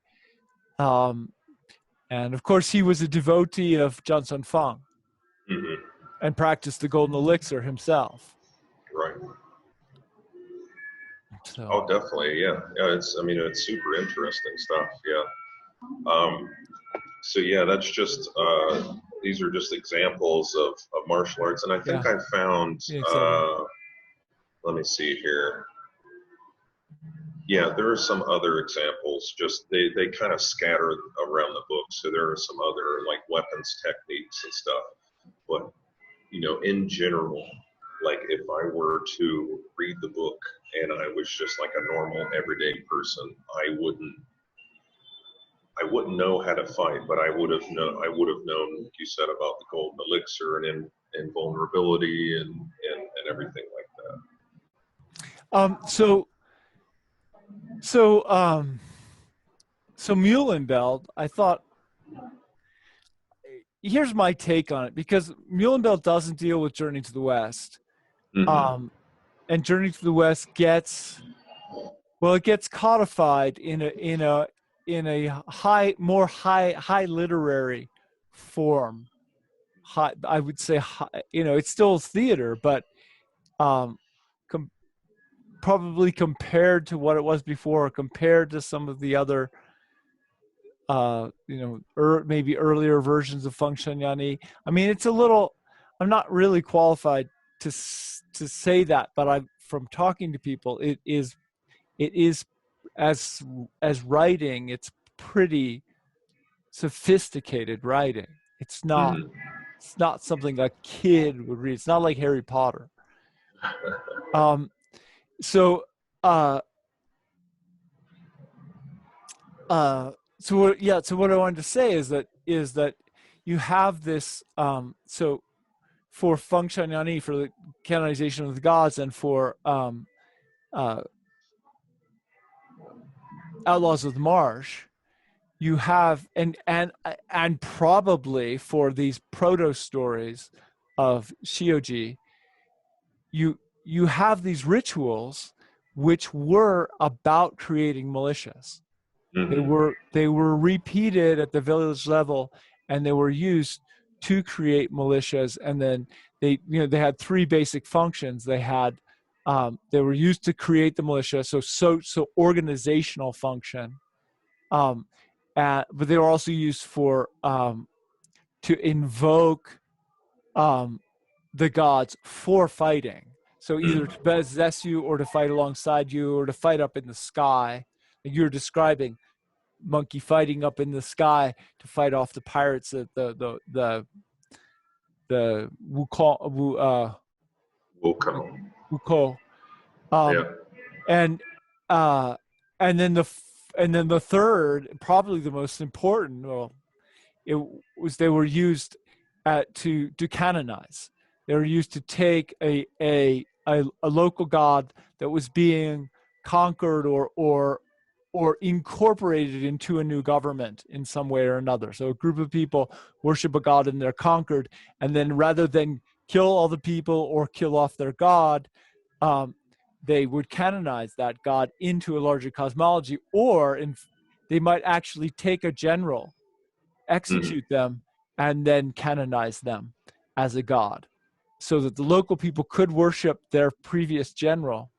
And of course, he was a devotee of Johnson Feng and practiced the golden elixir himself. Right. So. Oh, definitely. Yeah. It's super interesting stuff. Yeah. So yeah, that's just, these are just examples of martial arts. And I think I found, let me see here. Yeah, there are some other examples. Just they kind of scatter around the book. So there are some other like weapons techniques and stuff. But in general, like if I were to read the book and I was just like a normal everyday person, I wouldn't know how to fight, but I would have known, like you said, about the golden elixir and invulnerability and everything like that. So Muhlenbeld, I thought, here's my take on it, because Muhlenbeld doesn't deal with Journey to the West. And Journey to the West gets codified in a high literary form. I would say, it's still theater, but probably compared to what it was before, compared to some of the other, maybe earlier versions of Feng Shen Yani. I mean, it's a little. I'm not really qualified to say that, but from talking to people, it is as writing, it's pretty sophisticated writing. It's not something a kid would read. It's not like Harry Potter. So what I wanted to say is that you have this, so for Feng Shen Yani, for the canonization of the gods, and for Outlaws of the Marsh, you have, and probably for these proto stories of Shioji, you have these rituals which were about creating militias. They were repeated at the village level, and they were used to create militias. And then they had three basic functions. They had They were used to create the militia, so organizational function. But they were also used for to invoke the gods for fighting. So either to possess you, or to fight alongside you, or to fight up in the sky. Like you're describing, monkey fighting up in the sky to fight off the pirates at the Wukong, Wukong. Um, Yeah. and then the third, probably the most important, well, it was they were used to canonize. They were used to take a local god that was being conquered or incorporated into a new government in some way or another. So a group of people worship a god and they're conquered, and then rather than kill all the people or kill off their god, they would canonize that god into a larger cosmology, or they might actually take a general, execute them, and then canonize them as a god, so that the local people could worship their previous general.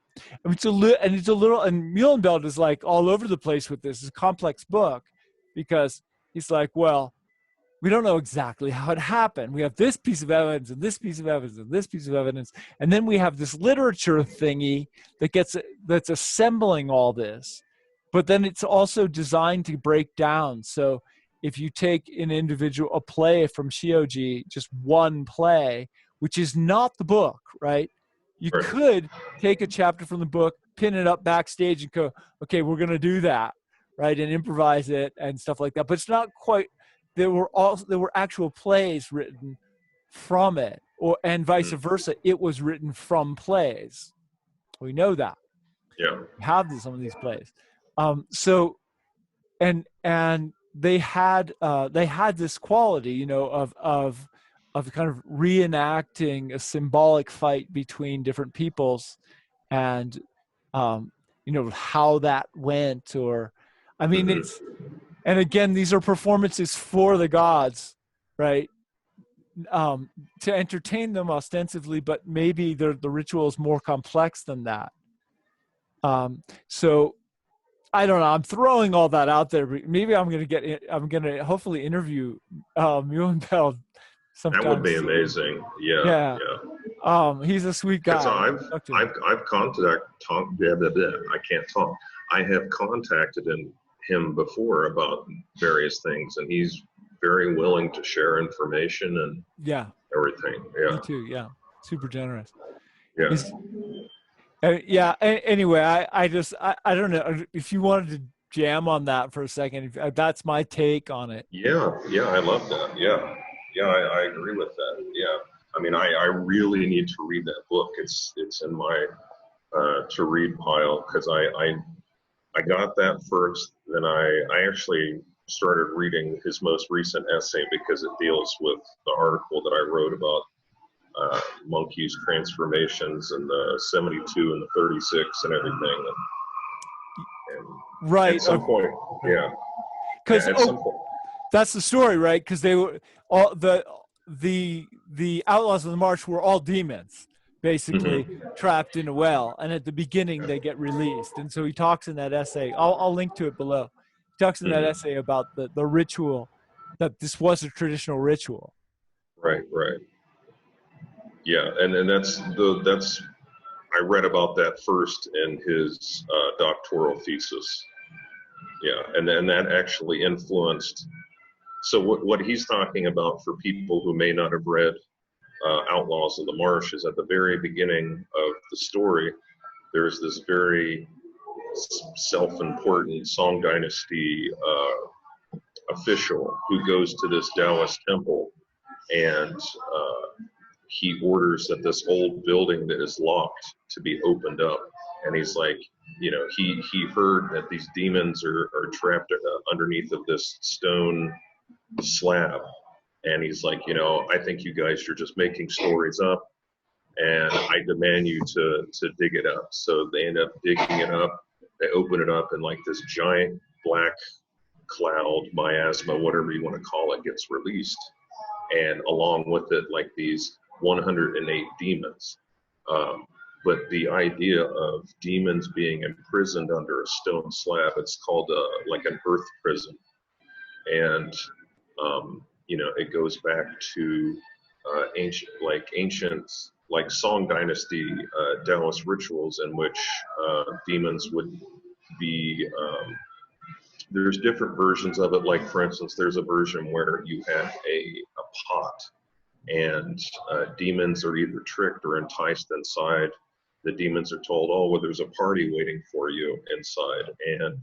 And it's a little, and Muhlenfeld is like all over the place with this. It's a complex book because he's like, well, we don't know exactly how it happened. We have this piece of evidence and this piece of evidence and this piece of evidence, and then we have this literature thingy that's assembling all this. But then it's also designed to break down. So if you take a play from Shioji, just one play, which is not the book, right? You could take a chapter from the book, pin it up backstage, and go, okay, we're going to do that, right? And improvise it and stuff like that. But it's not quite. There were actual plays written from it, and vice versa. It was written from plays. We know that. Yeah. We have some of these plays. So, and they had this quality, of kind of reenacting a symbolic fight between different peoples, and how that went. Or, I mean, it's. And again, these are performances for the gods, right? To entertain them ostensibly, but maybe the ritual is more complex than that. So I don't know. I'm throwing all that out there. Maybe I'm going to hopefully interview Muhlenfeld sometime. That would be amazing. Yeah. He's a sweet guy. I've contacted I can't talk. I have contacted him before about various things, and he's very willing to share information and everything. Yeah. Me too. Yeah. Super generous. Yeah. Anyway, I don't know if you wanted to jam on that for a second. That's my take on it. Yeah. I love that. Yeah. I agree with that. Yeah. I mean, I really need to read that book. It's in my to read pile, because I got that first. Then I actually started reading his most recent essay, because it deals with the article that I wrote about monkeys' transformations and the 72 and the 36 and everything. And right. At some point, yeah. Because some point. That's the story, right? Because they were all the outlaws of the march were all demons, basically trapped in a well, and at the beginning they get released. And so he talks in that essay, I'll link to it below. He talks in that essay about the ritual, that this was a traditional ritual. Right. Yeah, and that's I read about that first in his doctoral thesis. Yeah, and then that actually influenced. So what he's talking about, for people who may not have read Outlaws of the Marsh, is at the very beginning of the story, there's this very self-important Song Dynasty official who goes to this Taoist temple, and he orders that this old building that is locked to be opened up. And he's like, he heard that these demons are trapped underneath of this stone slab. And he's like, I think you guys are just making stories up, and I demand you to dig it up. So they end up digging it up. They open it up, and like this giant black cloud, miasma, whatever you want to call it, gets released. And along with it, like these 108 demons. but the idea of demons being imprisoned under a stone slab, it's called like an earth prison. And, it goes back to ancient, like Song Dynasty Taoist rituals in which demons would be, there's different versions of it. Like, for instance, there's a version where you have a pot, and demons are either tricked or enticed inside. The demons are told, oh, well, there's a party waiting for you inside. And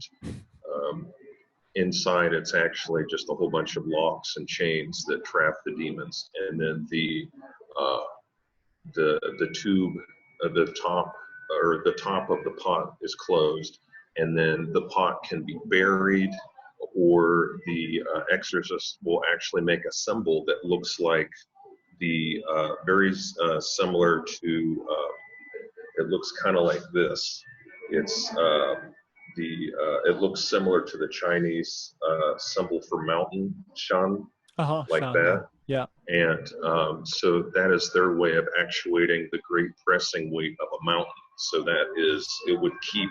inside, it's actually just a whole bunch of locks and chains that trap the demons. And then the tube, the top, or the top of the pot is closed, and then the pot can be buried, or the exorcist will actually make a symbol that looks like the very similar to, it looks kind of like this. It's it looks similar to the Chinese symbol for mountain, shan, like Shan, that. yeah. And so that is their way of actuating the great pressing weight of a mountain. So that is, it would keep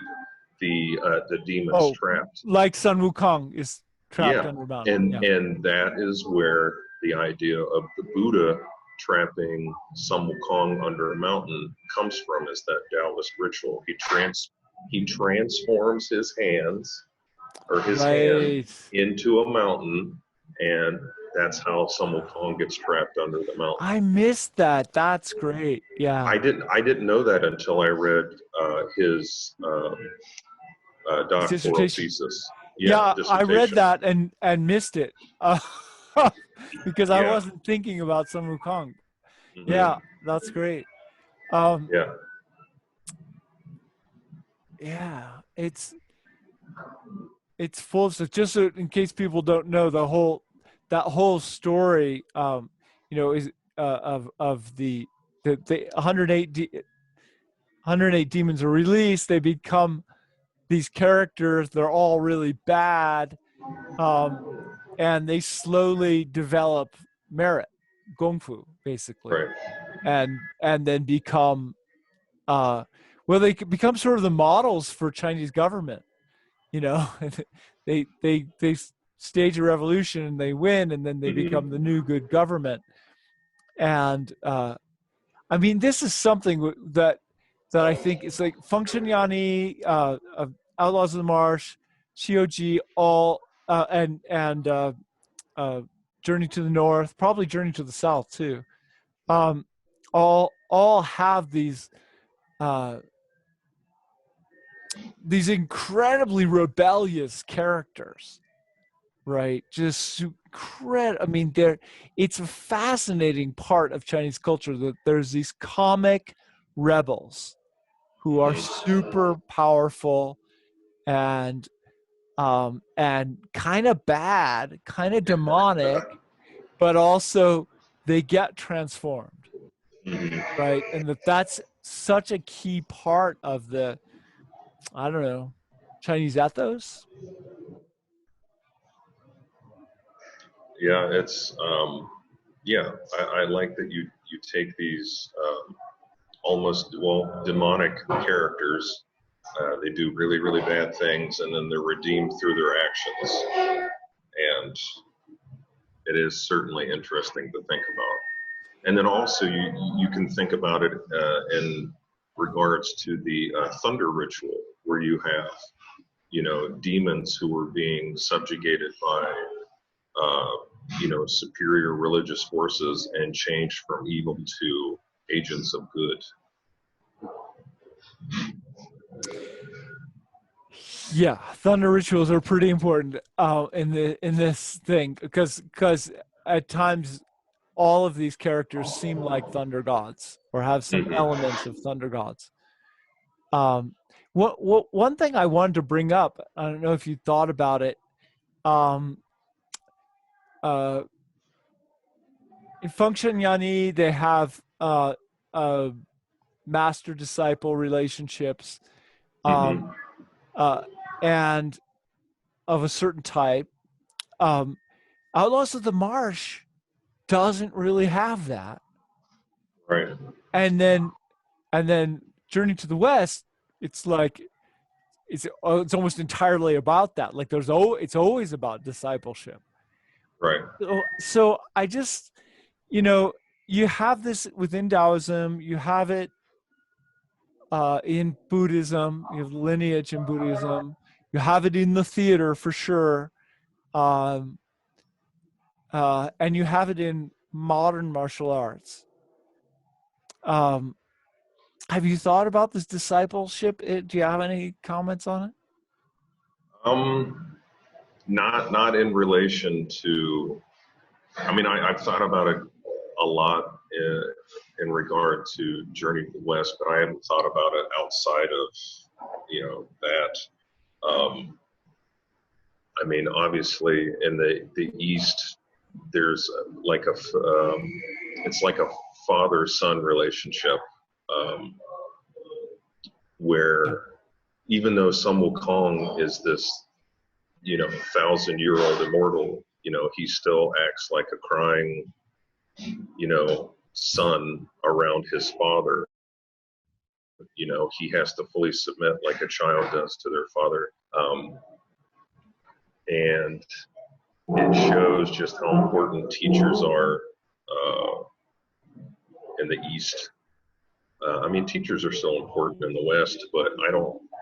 the demons trapped. Like Sun Wukong is trapped under a mountain. And that is where the idea of the Buddha trapping Sun Wukong under a mountain comes from, is that Taoist ritual. He transforms his hands, or his hand, into a mountain, and that's how Sun Wukong gets trapped under the mountain. I missed that. That's great. Yeah. I didn't know that until I read his doctoral thesis. Yeah, I read that and missed it because I wasn't thinking about Sun Wukong. Mm-hmm. Yeah, that's great. Yeah, it's full of stuff. Just so, in case people don't know, that whole story, is of the 108 demons are released. They become these characters. They're all really bad, and they slowly develop merit, gongfu, basically, right. and then become. They become sort of the models for Chinese government, they stage a revolution and they win, and then they become the new good government. And this is something that I think is like Function Yani, Outlaws of the Marsh, Shioji, all and Journey to the North, probably Journey to the South too. All have these incredibly rebellious characters, right? Just incredible. It's a fascinating part of Chinese culture that there's these comic rebels who are super powerful and kind of bad, kind of demonic, but also they get transformed, right? And that's such a key part of the, I don't know, Chinese ethos. Yeah, it's I like that you take these almost demonic characters. They do really, really bad things, and then they're redeemed through their actions. And it is certainly interesting to think about. And then also you can think about it in regards to the thunder ritual, where you have, demons who are being subjugated by, superior religious forces and changed from evil to agents of good. Yeah, thunder rituals are pretty important in this thing because at times all of these characters seem like thunder gods or have some elements of thunder gods. One thing I wanted to bring up, I don't know if you thought about it. In Function Yani, they have master-disciple relationships, and of a certain type. Outlaws of the Marsh doesn't really have that. Right. And then Journey to the West, it's like it's almost entirely about that. Like it's always about discipleship. Right. So I just, you have this within Taoism, you have it in Buddhism, you have lineage in Buddhism, you have it in the theater for sure, and you have it in modern martial arts. Um, have you thought about this discipleship? Do you have any comments on it? Not in relation to. I mean, I've thought about it a lot in regard to Journey to the West, but I haven't thought about it outside of that. I mean, obviously, in the East, there's it's like a father-son relationship, where even though Sun Wukong is this 1,000-year-old immortal, he still acts like a crying, son around his father. He has to fully submit like a child does to their father. And it shows just how important teachers are in the East. I mean, teachers are still important in the West, but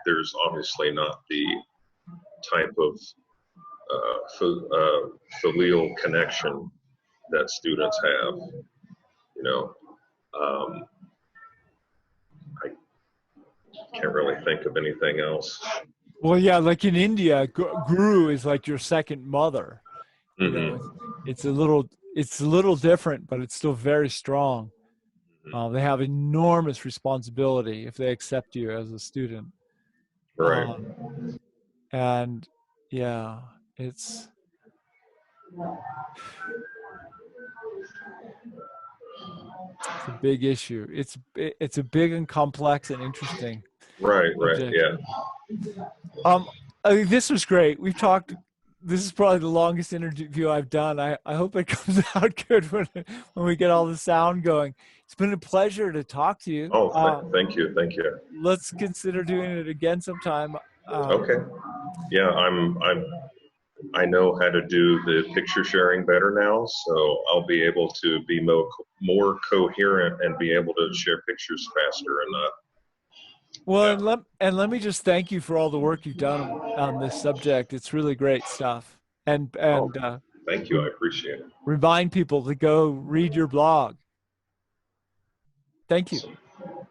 there's obviously not the type of filial connection that students have. I can't really think of anything else. Well, yeah, like in India, guru is like your second mother. Mm-hmm. It's a little different, but it's still very strong. They have enormous responsibility if they accept you as a student. Right. And yeah, it's a big issue. It's a big and complex and interesting Right. subject. Yeah. I think this was great. We've talked. This is probably the longest interview I've done. I hope it comes out good when we get all the sound going. It's been a pleasure to talk to you. Oh, thank you. Let's consider doing it again sometime. Okay. Yeah, I know how to do the picture sharing better now, so I'll be able to be more coherent and be able to share pictures faster and not. Well, Yeah. and let me just thank you for all the work you've done on this subject. It's really great stuff. And Thank you. I appreciate it. remind people to go read your blog. Thank you.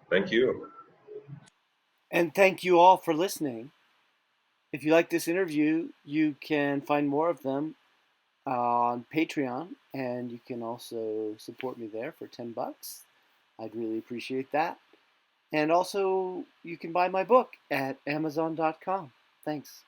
Thank you. And thank you all for listening. If you like this interview, you can find more of them on Patreon, and you can also support me there for $10. I'd really appreciate that. And also, you can buy my book at Amazon.com. Thanks.